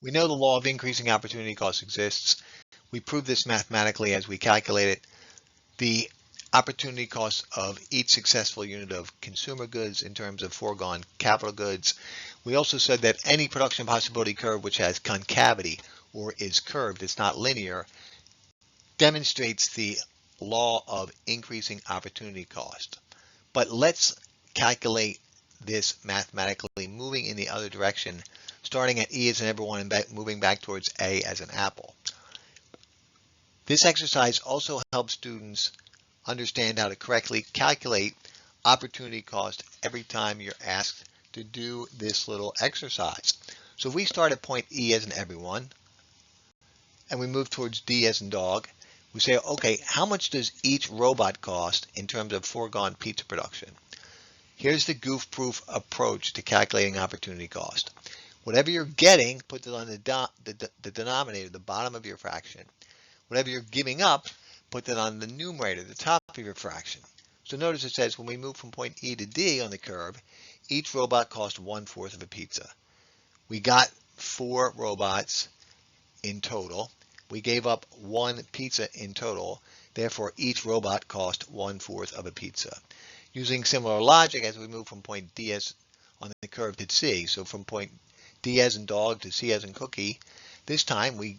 We know the law of increasing opportunity cost exists. We prove this mathematically as we calculated the opportunity cost of each successful unit of consumer goods in terms of foregone capital goods. We also said that any production possibility curve which has concavity or is curved, it's not linear, demonstrates the law of increasing opportunity cost. But let's calculate this mathematically, moving in the other direction, starting at E as in everyone and moving back towards A as an apple. This exercise also helps students understand how to correctly calculate opportunity cost every time you're asked to do this little exercise. So if we start at point E as in everyone, and we move towards D as in dog, We say, okay, how much does each robot cost in terms of foregone pizza production? Here's the goof-proof approach to calculating opportunity cost. Whatever you're getting, put it on the denominator, the bottom of your fraction. Whatever you're giving up, put that on the numerator, the top of your fraction. So notice it says when we move from point E to D on the curve, each robot cost 1/4 of a pizza. We got 4 robots in total. We gave up 1 pizza in total. Therefore, each robot cost 1/4 of a pizza. Using similar logic as we move from point D as on the curve to C, so from point D as in dog to C as in cookie, this time we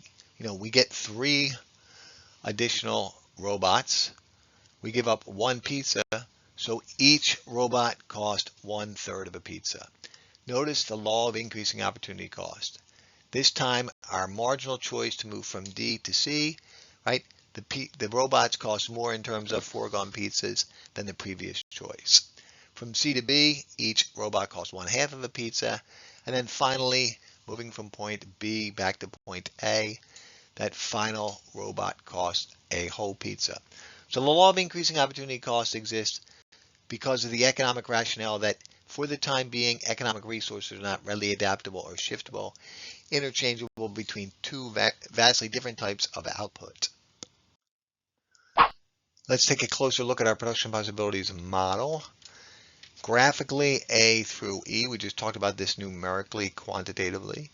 get 3 additional robots. We give up 1 pizza, so each robot cost 1/3 of a pizza. Notice the law of increasing opportunity cost. This time, our marginal choice to move from D to C, right? The robots cost more in terms of foregone pizzas than the previous choice. From C to B, each robot costs 1/2 of a pizza. And then finally, moving from point B back to point A, that final robot costs a whole pizza. So the law of increasing opportunity cost exists because of the economic rationale that for the time being, economic resources are not readily adaptable or shiftable, interchangeable between 2 vastly different types of output. Let's take a closer look at our production possibilities model. Graphically, A through E, we just talked about this numerically, quantitatively.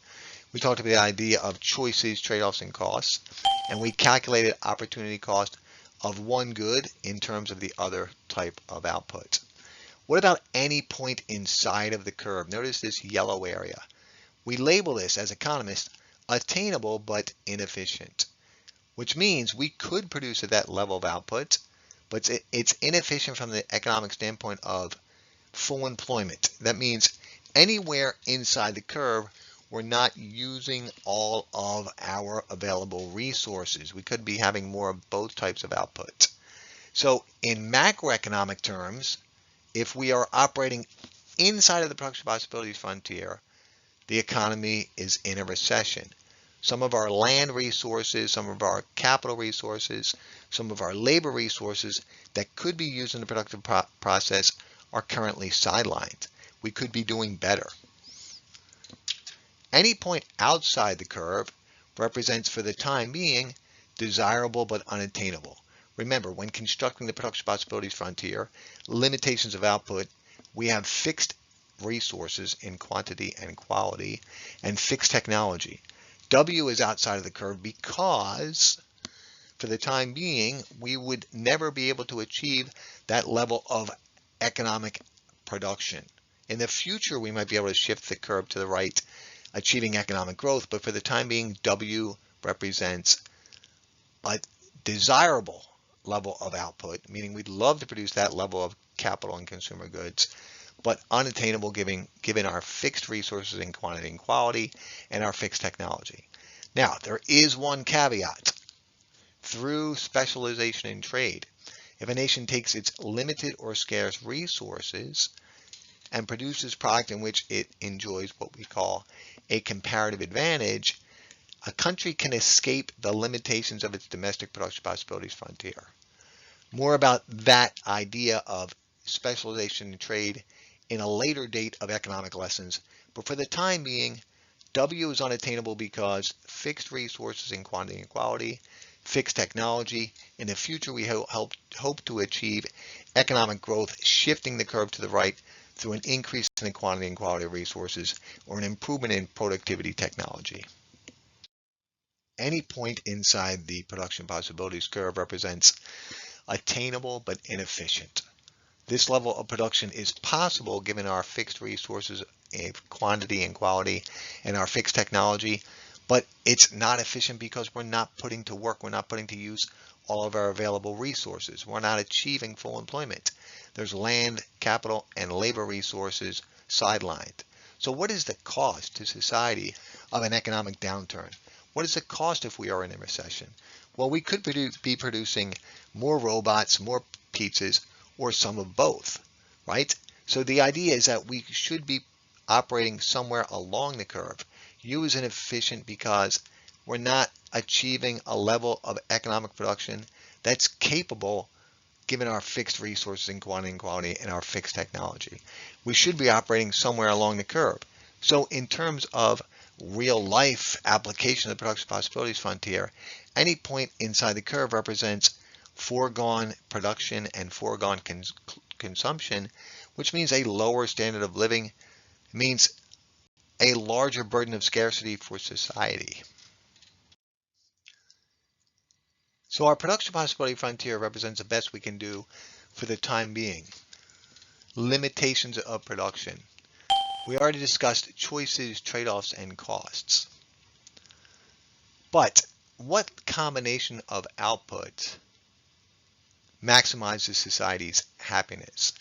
We talked about the idea of choices, trade-offs, and costs, and we calculated opportunity cost of one good in terms of the other type of output. What about any point inside of the curve? Notice this yellow area. We label this, as economists, attainable but inefficient, which means we could produce at that level of output, but it's inefficient from the economic standpoint of full employment. That means anywhere inside the curve, we're not using all of our available resources. We could be having more of both types of output. So in macroeconomic terms, if we are operating inside of the production possibilities frontier, the economy is in a recession. Some of our land resources, some of our capital resources, some of our labor resources that could be used in the productive process are currently sidelined. We could be doing better. Any point outside the curve represents, for the time being, desirable but unattainable. Remember, when constructing the production possibilities frontier, limitations of output, we have fixed resources in quantity and quality and fixed technology. W is outside of the curve because, for the time being, we would never be able to achieve that level of economic production. In the future, we might be able to shift the curve to the right, achieving economic growth, but for the time being, W represents a desirable level of output, meaning we'd love to produce that level of capital and consumer goods, but unattainable given our fixed resources in quantity and quality and our fixed technology. Now, there is one caveat. Through specialization in trade, if a nation takes its limited or scarce resources and produces product in which it enjoys what we call a comparative advantage, a country can escape the limitations of its domestic production possibilities frontier. More about that idea of specialization in trade in a later date of economic lessons, but for the time being, W is unattainable because fixed resources in quantity and quality, fixed technology. In the future, we hope to achieve economic growth, shifting the curve to the right through an increase in the quantity and quality of resources or an improvement in productivity technology. Any point inside the production possibilities curve represents attainable but inefficient. This level of production is possible given our fixed resources of quantity and quality and our fixed technology, but it's not efficient because we're not putting to work, we're not putting to use all of our available resources. We're not achieving full employment. There's land, capital, and labor resources sidelined. So what is the cost to society of an economic downturn? What is the cost if we are in a recession? Well, we could be producing more robots, more pizzas, or some of both, right? So the idea is that we should be operating somewhere along the curve. U is inefficient because we're not achieving a level of economic production that's capable given our fixed resources in quantity and quality and our fixed technology. We should be operating somewhere along the curve. So in terms of real life application of the production possibilities frontier, any point inside the curve represents foregone production and foregone consumption, which means a lower standard of living, means a larger burden of scarcity for society. So our production possibility frontier represents the best we can do for the time being. Limitations of production. We already discussed choices, trade-offs, and costs. But what combination of output maximizes society's happiness?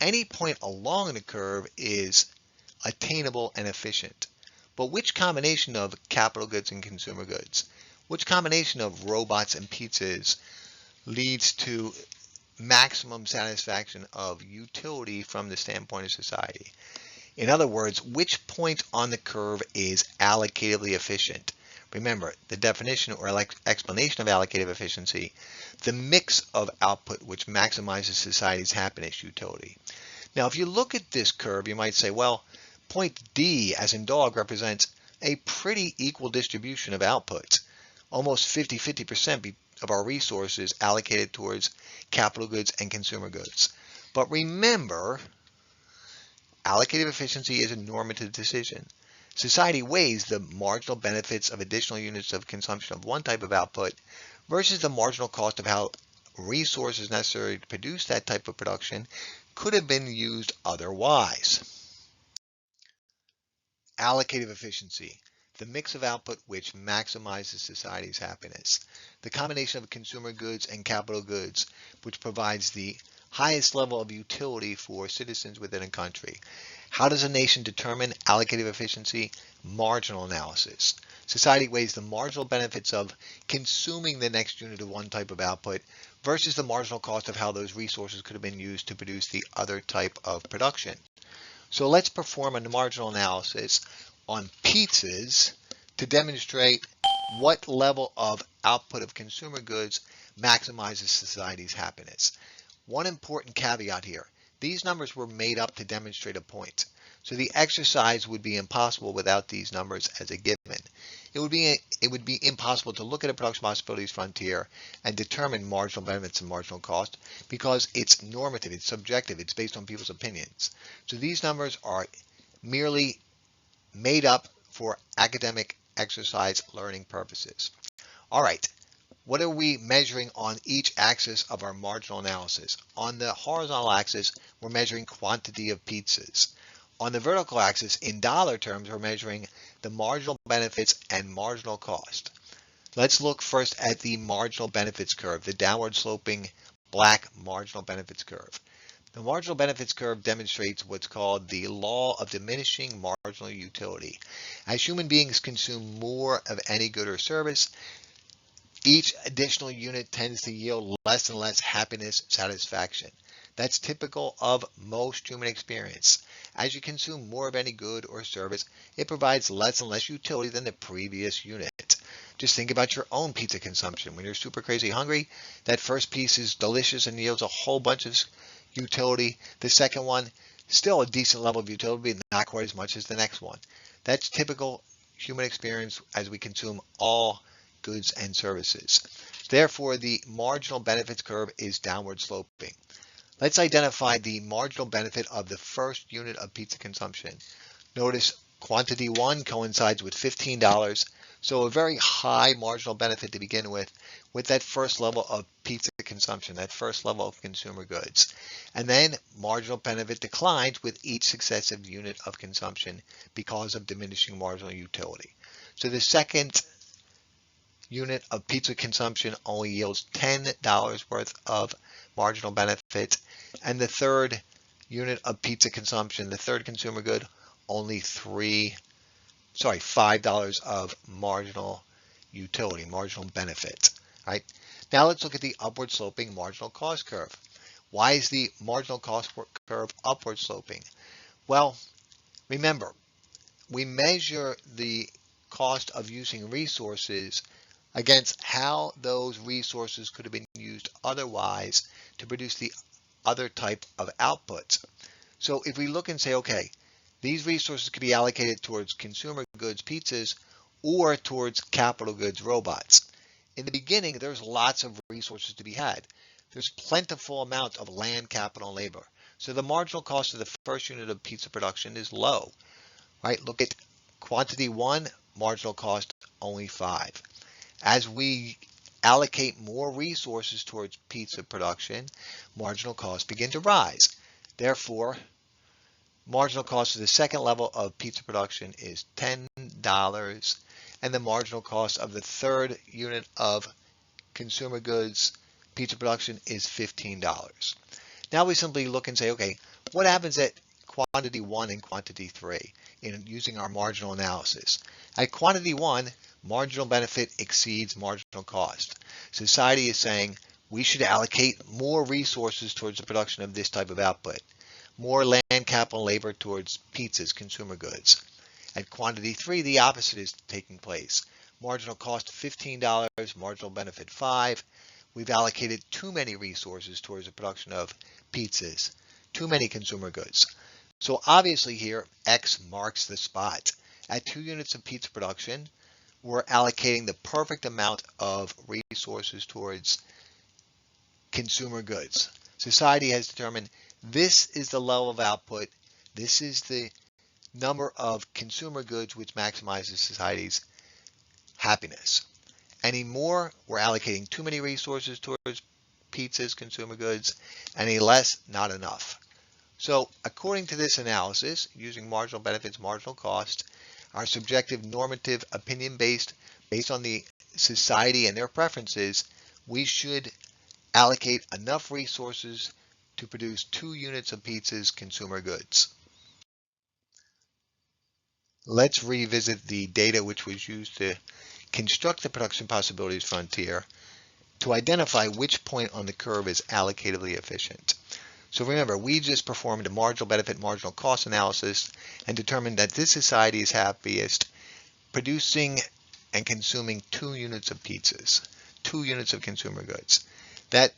Any point along the curve is attainable and efficient. But which combination of capital goods and consumer goods, which combination of robots and pizzas leads to maximum satisfaction of utility from the standpoint of society? In other words, which point on the curve is allocatively efficient? Remember, the definition or explanation of allocative efficiency, the mix of output which maximizes society's happiness utility. Now, if you look at this curve, you might say, well, point D, as in dog, represents a pretty equal distribution of outputs. Almost 50% of our resources allocated towards capital goods and consumer goods. But remember, allocative efficiency is a normative decision. Society weighs the marginal benefits of additional units of consumption of one type of output versus the marginal cost of how resources necessary to produce that type of production could have been used otherwise. Allocative efficiency, the mix of output which maximizes society's happiness. The combination of consumer goods and capital goods which provides the highest level of utility for citizens within a country. How does a nation determine allocative efficiency? Marginal analysis. Society weighs the marginal benefits of consuming the next unit of one type of output versus the marginal cost of how those resources could have been used to produce the other type of production. So let's perform a marginal analysis on pizzas to demonstrate what level of output of consumer goods maximizes society's happiness. One important caveat here. These numbers were made up to demonstrate a point. So the exercise would be impossible without these numbers as a given. It would be impossible to look at a production possibilities frontier and determine marginal benefits and marginal cost because it's normative, it's subjective, it's based on people's opinions. So these numbers are merely made up for academic exercise learning purposes. All right. What are we measuring on each axis of our marginal analysis? On the horizontal axis, we're measuring quantity of pizzas. On the vertical axis, in dollar terms, we're measuring the marginal benefits and marginal cost. Let's look first at the marginal benefits curve, the downward sloping black marginal benefits curve. The marginal benefits curve demonstrates what's called the law of diminishing marginal utility. As human beings consume more of any good or service, each additional unit tends to yield less and less happiness, satisfaction. That's typical of most human experience. As you consume more of any good or service, it provides less and less utility than the previous unit. Just think about your own pizza consumption. When you're super crazy hungry, that first piece is delicious and yields a whole bunch of utility. The second one, still a decent level of utility, but not quite as much as the next one. That's typical human experience as we consume all goods and services. Therefore, the marginal benefits curve is downward sloping. Let's identify the marginal benefit of the first unit of pizza consumption. Notice quantity 1 coincides with $15, so a very high marginal benefit to begin with that first level of pizza consumption, that first level of consumer goods. And then marginal benefit declines with each successive unit of consumption because of diminishing marginal utility. So the second unit of pizza consumption only yields $10 worth of marginal benefit, and the third unit of pizza consumption, the third consumer good, only $5 of marginal utility, marginal benefit. All right. Now let's look at the upward sloping marginal cost curve. Why is the marginal cost curve upward sloping? Well, remember, we measure the cost of using resources against how those resources could have been used otherwise to produce the other type of outputs. So if we look and say, okay, these resources could be allocated towards consumer goods, pizzas, or towards capital goods, robots. In the beginning, there's lots of resources to be had. There's plentiful amounts of land, capital, and labor. So the marginal cost of the first unit of pizza production is low, right? Look at quantity 1, marginal cost only 5. As we allocate more resources towards pizza production, marginal costs begin to rise. Therefore, marginal cost of the second level of pizza production is $10, and the marginal cost of the third unit of consumer goods pizza production is $15. Now we simply look and say, okay, what happens at quantity 1 and quantity 3 in using our marginal analysis? At quantity 1, marginal benefit exceeds marginal cost. Society is saying we should allocate more resources towards the production of this type of output. More land, capital, and labor towards pizzas, consumer goods. At quantity 3, the opposite is taking place. Marginal cost $15, marginal benefit 5. We've allocated too many resources towards the production of pizzas, too many consumer goods. So obviously here, X marks the spot. At 2 units of pizza production, we're allocating the perfect amount of resources towards consumer goods. Society has determined this is the level of output, this is the number of consumer goods which maximizes society's happiness. Any more, we're allocating too many resources towards pizzas, consumer goods. Any less, not enough. So according to this analysis, using marginal benefits, marginal cost, our subjective normative opinion based on the society and their preferences, we should allocate enough resources to produce 2 units of pizzas, consumer goods. Let's revisit the data which was used to construct the production possibilities frontier to identify which point on the curve is allocatively efficient. So remember, we just performed a marginal benefit, marginal cost analysis and determined that this society is happiest producing and consuming 2 units of pizzas, 2 units of consumer goods. That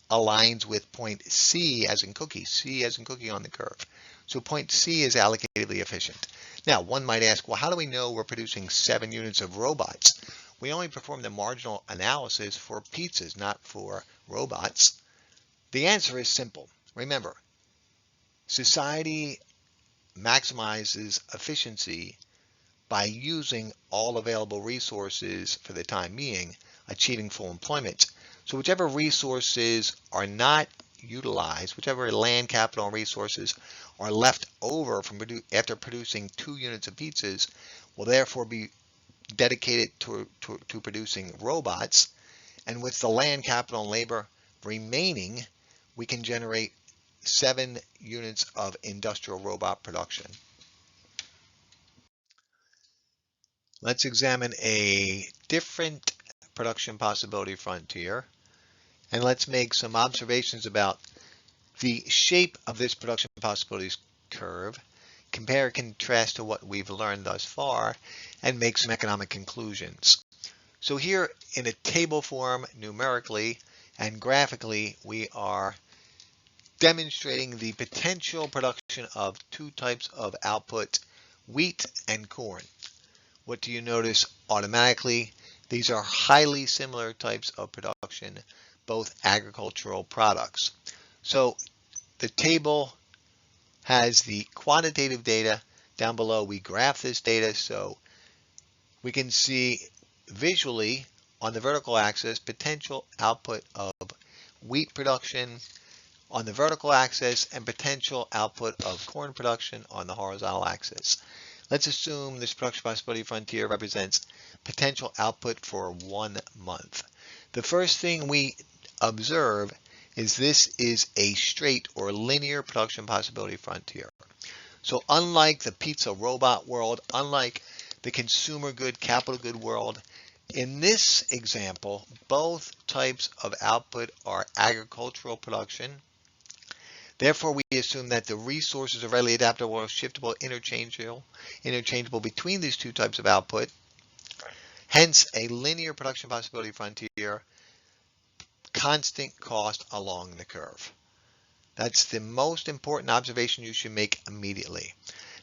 aligns with point C as in cookie, C as in cookie on the curve. So point C is allocatively efficient. Now, one might ask, well, how do we know we're producing 7 units of robots? We only performed the marginal analysis for pizzas, not for robots. The answer is simple. Remember, society maximizes efficiency by using all available resources for the time being, achieving full employment. So whichever resources are not utilized, whichever land, capital, and resources are left over from after producing 2 units of pizzas will therefore be dedicated to producing robots. And with the land, capital, and labor remaining, we can generate 7 units of industrial robot production. Let's examine a different production possibility frontier, and let's make some observations about the shape of this production possibilities curve, compare and contrast to what we've learned thus far, and make some economic conclusions. So here in a table form, numerically and graphically, we are demonstrating the potential production of 2 types of output, wheat and corn. What do you notice automatically? These are highly similar types of production, both agricultural products. So the table has the quantitative data. Down below we graph this data so we can see visually on the vertical axis potential output of wheat production on the vertical axis and potential output of corn production on the horizontal axis. Let's assume this production possibility frontier represents potential output for 1 month. The first thing we observe is this is a straight or linear production possibility frontier. So unlike the pizza robot world, unlike the consumer good, capital good world, in this example, both types of output are agricultural production. Therefore, we assume that the resources are readily adaptable, shiftable, interchangeable between these 2 types of output. Hence, a linear production possibility frontier, constant cost along the curve. That's the most important observation you should make immediately.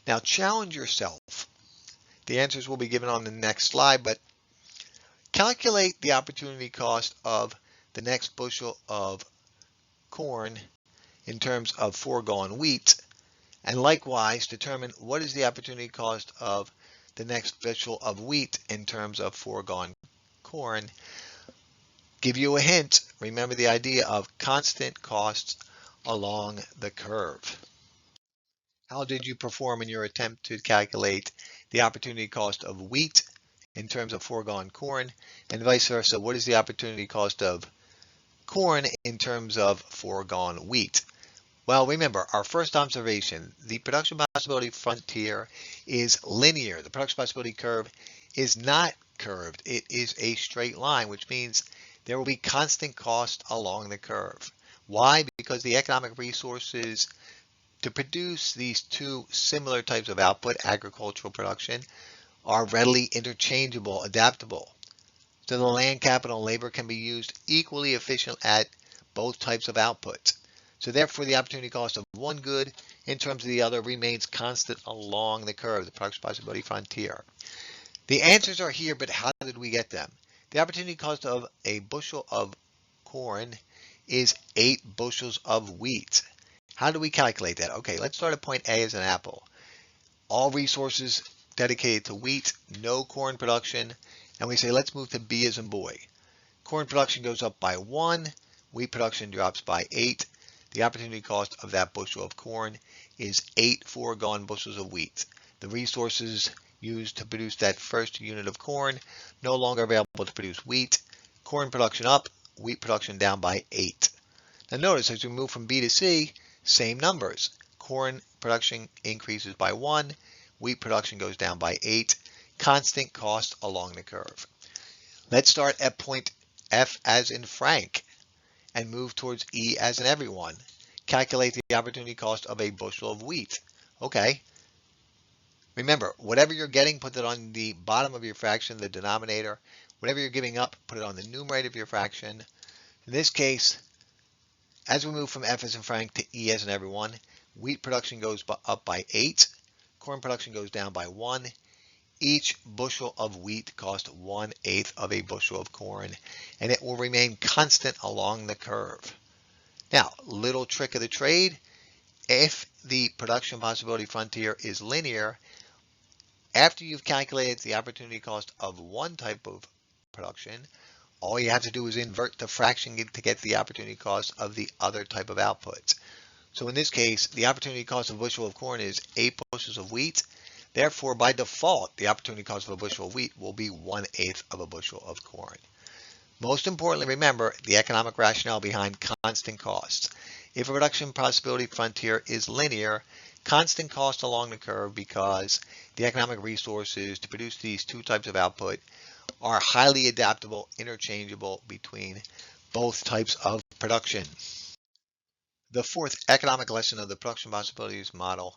Now challenge yourself. The answers will be given on the next slide, but calculate the opportunity cost of the next bushel of corn in terms of foregone wheat, and likewise determine what is the opportunity cost of the next bushel of wheat in terms of foregone corn. Give you a hint, remember the idea of constant costs along the curve. How did you perform in your attempt to calculate the opportunity cost of wheat in terms of foregone corn, and vice versa? What is the opportunity cost of corn in terms of foregone wheat? Well, remember, our first observation, the production possibility frontier is linear. The production possibility curve is not curved. It is a straight line, which means there will be constant cost along the curve. Why? Because the economic resources to produce these two similar types of output, agricultural production, are readily interchangeable, adaptable. So the land, capital, and labor can be used equally efficient at both types of outputs. So therefore, the opportunity cost of one good in terms of the other remains constant along the curve, the production possibility frontier. The answers are here, but how did we get them? The opportunity cost of a bushel of corn is 8 bushels of wheat. How do we calculate that? Okay, let's start at point A as an apple. All resources dedicated to wheat, no corn production, and we say let's move to B as in boy. Corn production goes up by 1, wheat production drops by 8. The opportunity cost of that bushel of corn is 8 foregone bushels of wheat. The resources used to produce that first unit of corn no longer available to produce wheat. Corn production up, wheat production down by 8. Now notice as we move from B to C, same numbers. Corn production increases by 1, wheat production goes down by 8. Constant cost along the curve. Let's start at point F as in Frank and move towards E as in everyone. Calculate the opportunity cost of a bushel of wheat. Okay. Remember, whatever you're getting, put it on the bottom of your fraction, the denominator. Whatever you're giving up, put it on the numerator of your fraction. In this case, as we move from F as in Frank to E as in everyone, wheat production goes up by 8. Corn production goes down by 1. Each bushel of wheat costs 1/8 of a bushel of corn, and it will remain constant along the curve. Now, little trick of the trade, if the production possibility frontier is linear, after you've calculated the opportunity cost of one type of production, all you have to do is invert the fraction to get the opportunity cost of the other type of output. So in this case, the opportunity cost of a bushel of corn is 8 bushels of wheat. Therefore, by default, the opportunity cost of a bushel of wheat will be 1/8 of a bushel of corn. Most importantly, remember the economic rationale behind constant costs. If a production possibility frontier is linear, constant cost along the curve because the economic resources to produce these two types of output are highly adaptable, interchangeable between both types of production. The fourth economic lesson of the production possibilities model,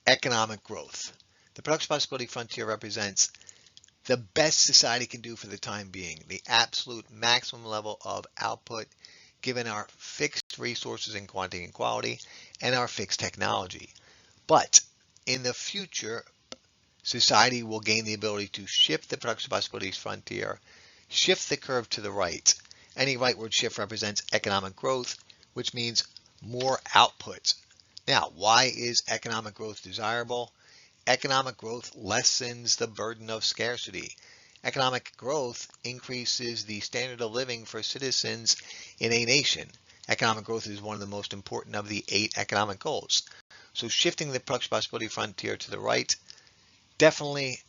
economic growth. The production possibility frontier represents the best society can do for the time being, the absolute maximum level of output given our fixed resources in quantity and quality and our fixed technology. But in the future, society will gain the ability to shift the production possibilities frontier, shift the curve to the right. Any rightward shift represents economic growth, which means more output. Now, why is economic growth desirable? Economic growth lessens the burden of scarcity. Economic growth increases the standard of living for citizens in a nation. Economic growth is one of the most important of the 8 economic goals. So shifting the production possibility frontier to the right, definitely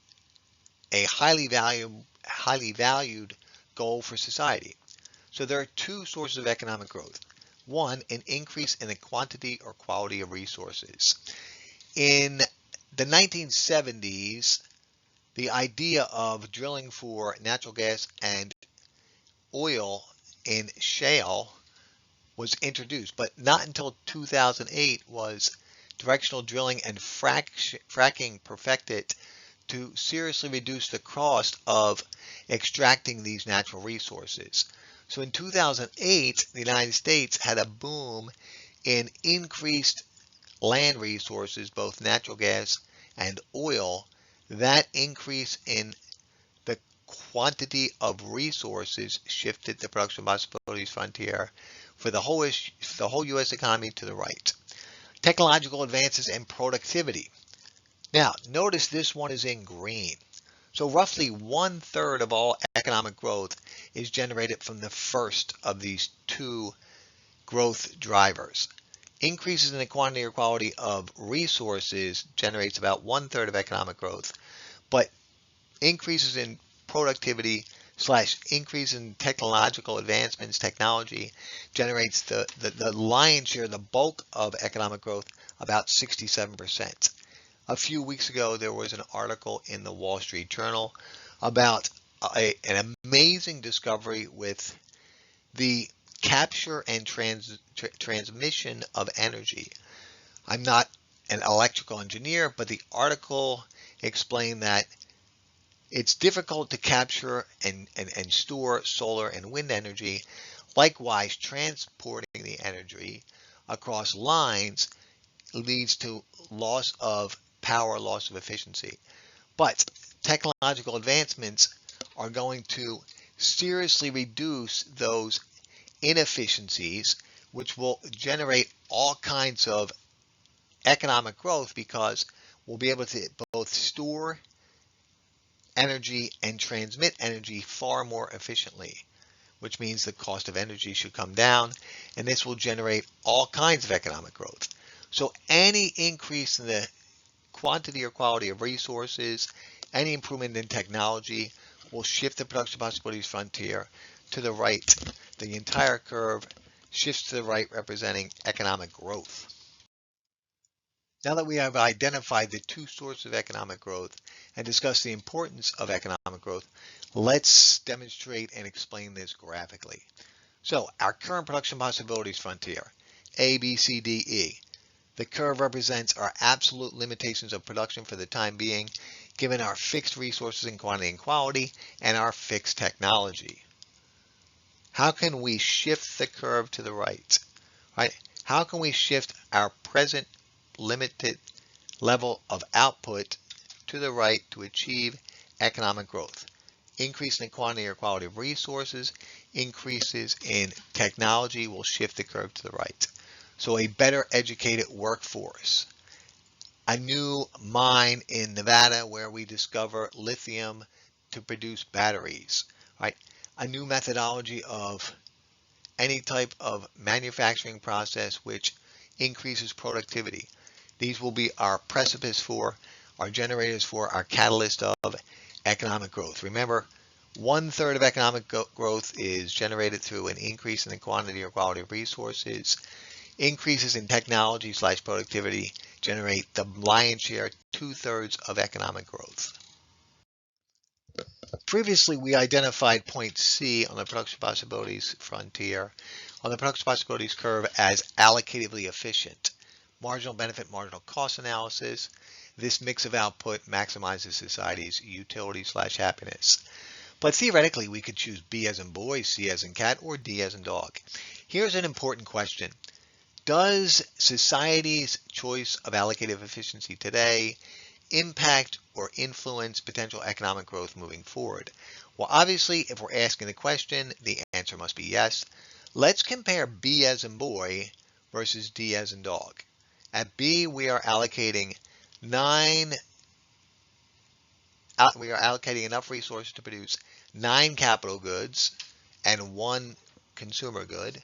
a highly valued goal for society. So there are 2 sources of economic growth. One, an increase in the quantity or quality of resources. In the 1970s, the idea of drilling for natural gas and oil in shale was introduced, but not until 2008 was directional drilling and fracking perfected to seriously reduce the cost of extracting these natural resources. So in 2008, the United States had a boom in increased land resources, both natural gas and oil. That increase in the quantity of resources shifted the production possibilities frontier for the whole U.S. economy to the right. Technological advances and productivity. Now, notice this one is in green. So roughly 1/3 of all economic growth is generated from the first of these two growth drivers. Increases in the quantity or quality of resources generates about 1/3 of economic growth, but increases in productivity / increase in technological advancements, technology generates the lion's share, the bulk of economic growth, about 67%. A few weeks ago, there was an article in the Wall Street Journal about an amazing discovery with the capture and transmission of energy. I'm not an electrical engineer, but the article explained that it's difficult to capture and store solar and wind energy. Likewise, transporting the energy across lines leads to loss of power, loss of efficiency. But technological advancements are going to seriously reduce those inefficiencies, which will generate all kinds of economic growth because we'll be able to both store energy and transmit energy far more efficiently, which means the cost of energy should come down, and this will generate all kinds of economic growth. So any increase in the quantity or quality of resources, any improvement in technology will shift the production possibilities frontier to the right. The entire curve shifts to the right, representing economic growth. Now that we have identified the two sources of economic growth and discussed the importance of economic growth, let's demonstrate and explain this graphically. So our current production possibilities frontier, A, B, C, D, E. The curve represents our absolute limitations of production for the time being, given our fixed resources in quantity and quality and our fixed technology. How can we shift the curve to the right? Right? How can we shift our present limited level of output to the right to achieve economic growth? Increase in the quantity or quality of resources, increases in technology will shift the curve to the right. So a better educated workforce. A new mine in Nevada where we discover lithium to produce batteries. Right? A new methodology of any type of manufacturing process which increases productivity. These will be our precipice for, our generators for, our catalyst of economic growth. Remember, 1/3 of economic growth is generated through an increase in the quantity or quality of resources. Increases in technology / productivity generate the lion's share, 2/3 of economic growth. Previously, we identified point C on the production possibilities frontier on the production possibilities curve as allocatively efficient. Marginal benefit, marginal cost analysis. This mix of output maximizes society's utility / happiness. But theoretically, we could choose B as in boy, C as in cat, or D as in dog. Here's an important question. Does society's choice of allocative efficiency today impact or influence potential economic growth moving forward? Well, obviously, if we're asking the question, the answer must be yes. Let's compare B as in boy versus D as in dog. At B, we are allocating enough resources to produce 9 capital goods and 1 consumer good.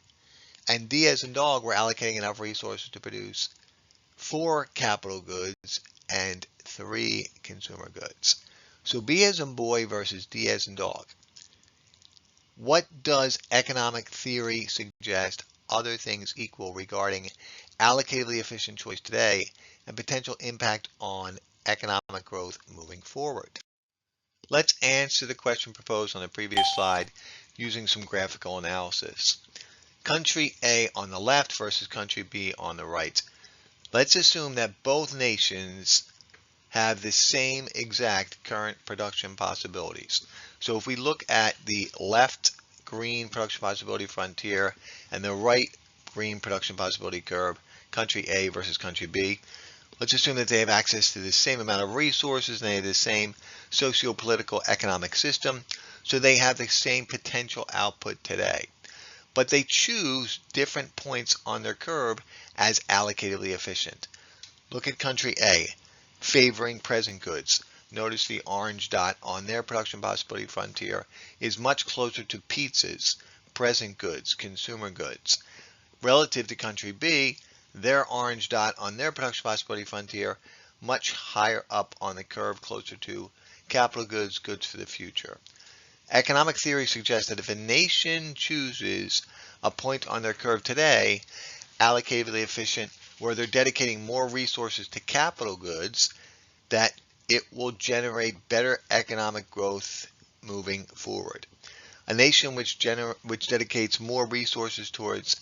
And D as in dog, we're allocating enough resources to produce 4 capital goods and 3 consumer goods. So B as in boy versus D as in dog. What does economic theory suggest, other things equal, regarding allocatively efficient choice today and potential impact on economic growth moving forward? Let's answer the question proposed on the previous slide using some graphical analysis. Country A on the left versus country B on the right. Let's assume that both nations have the same exact current production possibilities. So if we look at the left green production possibility frontier and the right green production possibility curve, country A versus country B, let's assume that they have access to the same amount of resources and they have the same socio-political economic system, so they have the same potential output today. But they choose different points on their curve as allocatively efficient. Look at country A, favoring present goods. Notice the orange dot on their production possibility frontier is much closer to pizzas, present goods, consumer goods. Relative to country B, their orange dot on their production possibility frontier much higher up on the curve, closer to capital goods, goods for the future. Economic theory suggests that if a nation chooses a point on their curve today, allocatively efficient, where they're dedicating more resources to capital goods, that it will generate better economic growth moving forward. A nation which dedicates more resources towards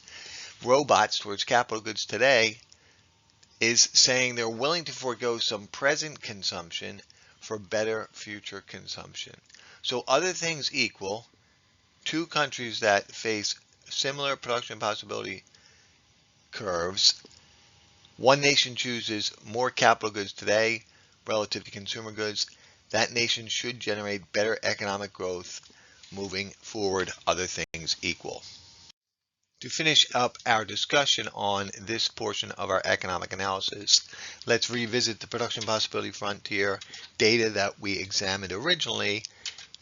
robots, towards capital goods today, is saying they're willing to forego some present consumption for better future consumption. So other things equal, two countries that face similar production possibility curves, one nation chooses more capital goods today relative to consumer goods, that nation should generate better economic growth moving forward, other things equal. To finish up our discussion on this portion of our economic analysis, let's revisit the production possibility frontier data that we examined originally,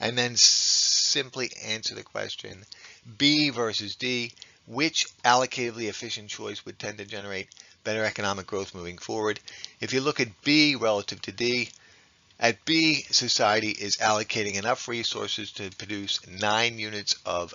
and then simply answer the question, B versus D, which allocatively efficient choice would tend to generate better economic growth moving forward? If you look at B relative to D, at B, society is allocating enough resources to produce 9 units of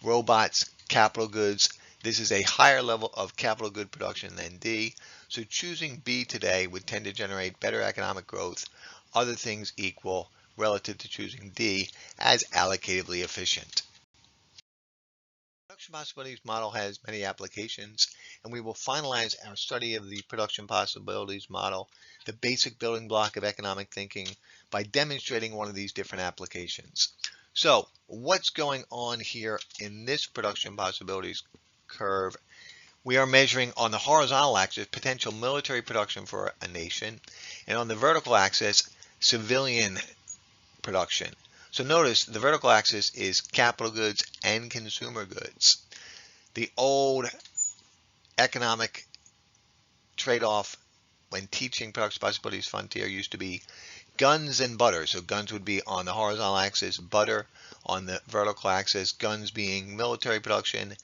robots, capital goods. This is a higher level of capital good production than D, so choosing B today would tend to generate better economic growth, other things equal, relative to choosing D as allocatively efficient. The production possibilities model has many applications, and we will finalize our study of the production possibilities model, the basic building block of economic thinking, by demonstrating one of these different applications. So what's going on here in this production possibilities curve? We are measuring on the horizontal axis potential military production for a nation, and on the vertical axis civilian production. So notice the vertical axis is capital goods and consumer goods. The old economic trade-off when teaching production possibilities frontier used to be guns and butter. So guns would be on the horizontal axis, butter on the vertical axis, guns being military production,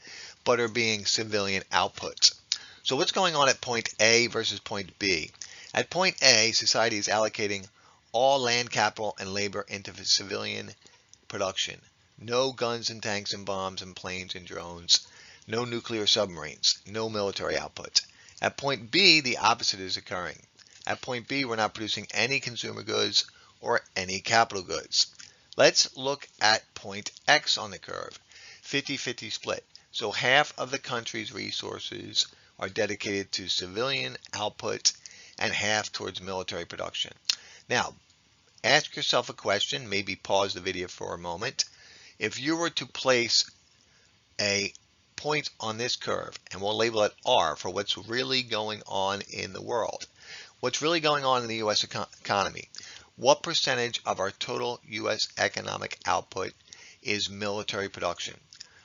butter being civilian outputs. So what's going on at point A versus point B? At point A, society is allocating all land capital and labor into civilian production. No guns and tanks and bombs and planes and drones. No nuclear submarines. No military output. At point B, the opposite is occurring. At point B, we're not producing any consumer goods or any capital goods. Let's look at point X on the curve. 50-50 split. So half of the country's resources are dedicated to civilian output and half towards military production. Now, ask yourself a question, maybe pause the video for a moment. If you were to place a point on this curve, and we'll label it R for what's really going on in the world, what's really going on in the U.S. economy, what percentage of our total U.S. economic output is military production?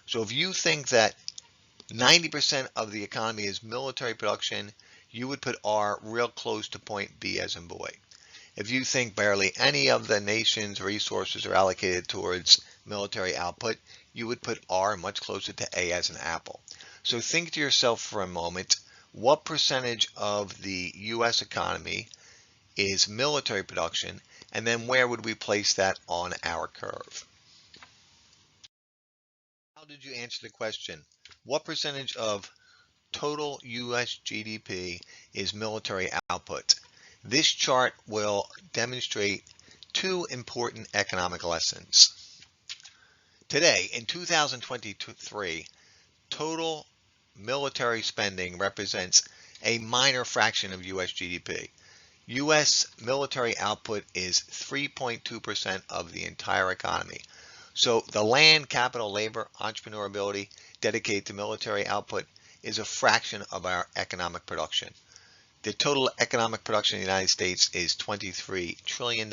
So if you think that 90% of the economy is military production, you would put R real close to point B as in boy. If you think barely any of the nation's resources are allocated towards military output, you would put R much closer to A as in apple. So think to yourself for a moment, what percentage of the U.S. economy is military production, and then where would we place that on our curve? How did you answer the question? What percentage of total U.S. GDP is military output? This chart will demonstrate two important economic lessons. Today, in 2023, total military spending represents a minor fraction of U.S. GDP. U.S. military output is 3.2% of the entire economy. So the land, capital, labor, entrepreneur ability dedicated to military output is a fraction of our economic production. The total economic production in the United States is $23 trillion.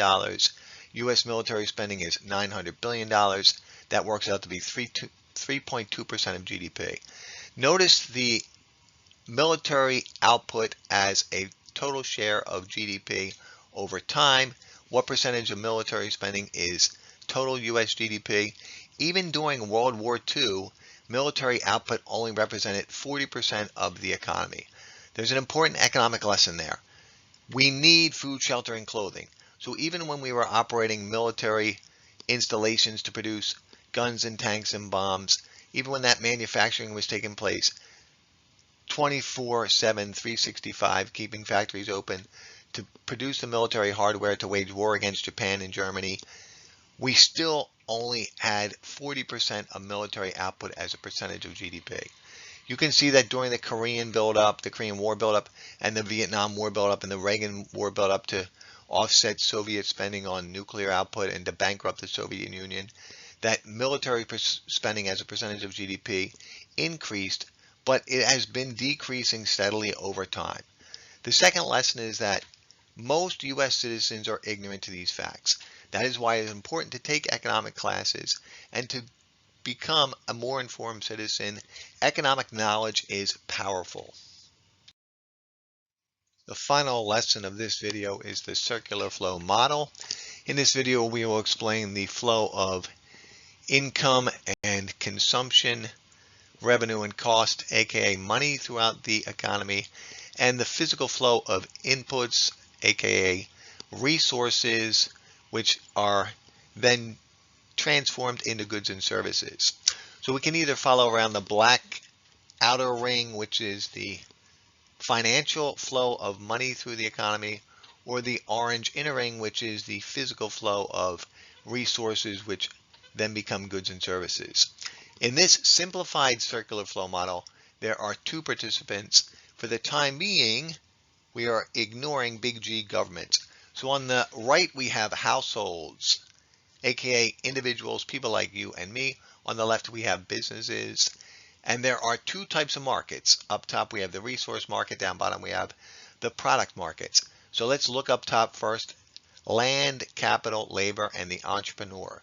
U.S. military spending is $900 billion. That works out to be 3.2% of GDP. Notice the military output as a total share of GDP over time. What percentage of military spending is total U.S. GDP? Even during World War II, military output only represented 40% of the economy. There's an important economic lesson there. We need food, shelter, and clothing. So even when we were operating military installations to produce guns and tanks and bombs, even when that manufacturing was taking place, 24/7, 365, keeping factories open to produce the military hardware to wage war against Japan and Germany, we still only had 40% of military output as a percentage of GDP. You can see that during the Korean buildup, the Korean War buildup, and the Vietnam War buildup, and the Reagan War buildup to offset Soviet spending on nuclear output and to bankrupt the Soviet Union, that military spending as a percentage of GDP increased, but it has been decreasing steadily over time. The second lesson is that most U.S. citizens are ignorant to these facts. That is why it's important to take economic classes and to become a more informed citizen. Economic knowledge is powerful. The final lesson of this video is the circular flow model. In this video, we will explain the flow of income and consumption, revenue and cost, aka money, throughout the economy, and the physical flow of inputs, aka resources, which are then transformed into goods and services. So we can either follow around the black outer ring, which is the financial flow of money through the economy, or the orange inner ring, which is the physical flow of resources, which then become goods and services. In this simplified circular flow model, there are two participants. For the time being, we are ignoring big G, government. So on the right, we have households, aka individuals, people like you and me. On the left, we have businesses. And there are two types of markets. Up top, we have the resource market. Down bottom, we have the product markets. So let's look up top first. Land, capital, labor, and the entrepreneur.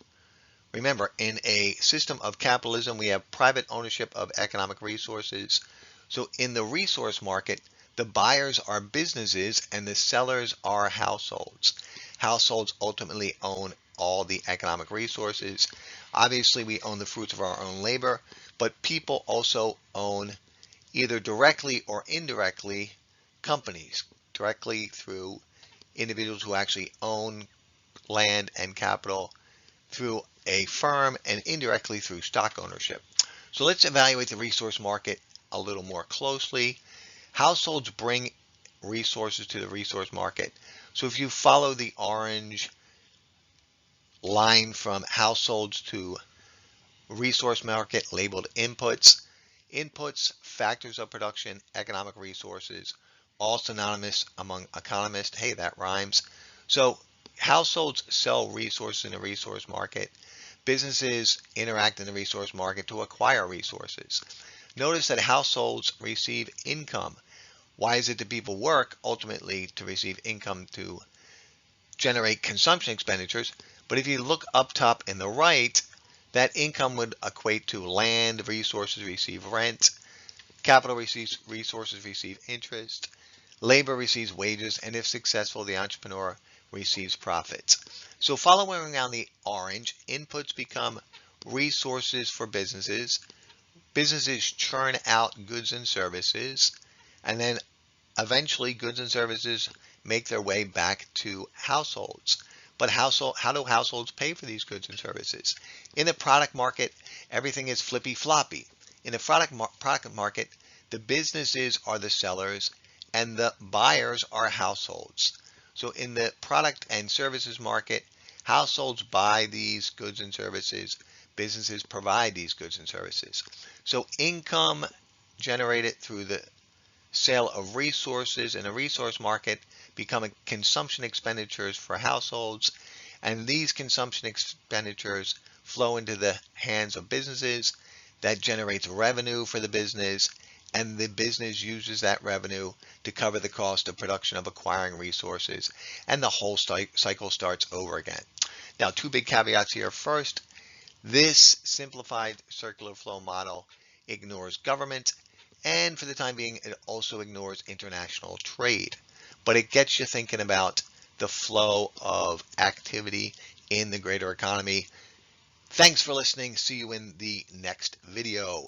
Remember, in a system of capitalism, we have private ownership of economic resources. So in the resource market, the buyers are businesses and the sellers are households. Households ultimately own all the economic resources. Obviously, we own the fruits of our own labor, but people also own, either directly or indirectly, companies, directly through individuals who actually own land and capital through a firm, and indirectly through stock ownership. So let's evaluate the resource market a little more closely. Households bring resources to the resource market. So if you follow the orange line from households to resource market labeled inputs, factors of production, economic resources, all synonymous among economists. Hey, that rhymes. So households sell resources in the resource market. Businesses interact in the resource market to acquire resources. Notice that households receive income. Why is it that people work? Ultimately, to receive income to generate consumption expenditures. But if you look up top in the right, that income would equate to land, resources receive rent, capital receives resources receive interest, labor receives wages, and if successful, the entrepreneur receives profits. So following around the orange, inputs become resources for businesses. Businesses churn out goods and services, and then eventually goods and services make their way back to households. But how do households pay for these goods and services? In the product market, everything is flippy-floppy. In the product market, the businesses are the sellers and the buyers are households. So in the product and services market, households buy these goods and services. Businesses provide these goods and services. So income generated through the sale of resources in a resource market become consumption expenditures for households, and these consumption expenditures flow into the hands of businesses. That generates revenue for the business, and the business uses that revenue to cover the cost of production of acquiring resources, and the whole cycle starts over again. Now, two big caveats here. First, this simplified circular flow model ignores government, and for the time being, it also ignores international trade. But it gets you thinking about the flow of activity in the greater economy. Thanks for listening. See you in the next video.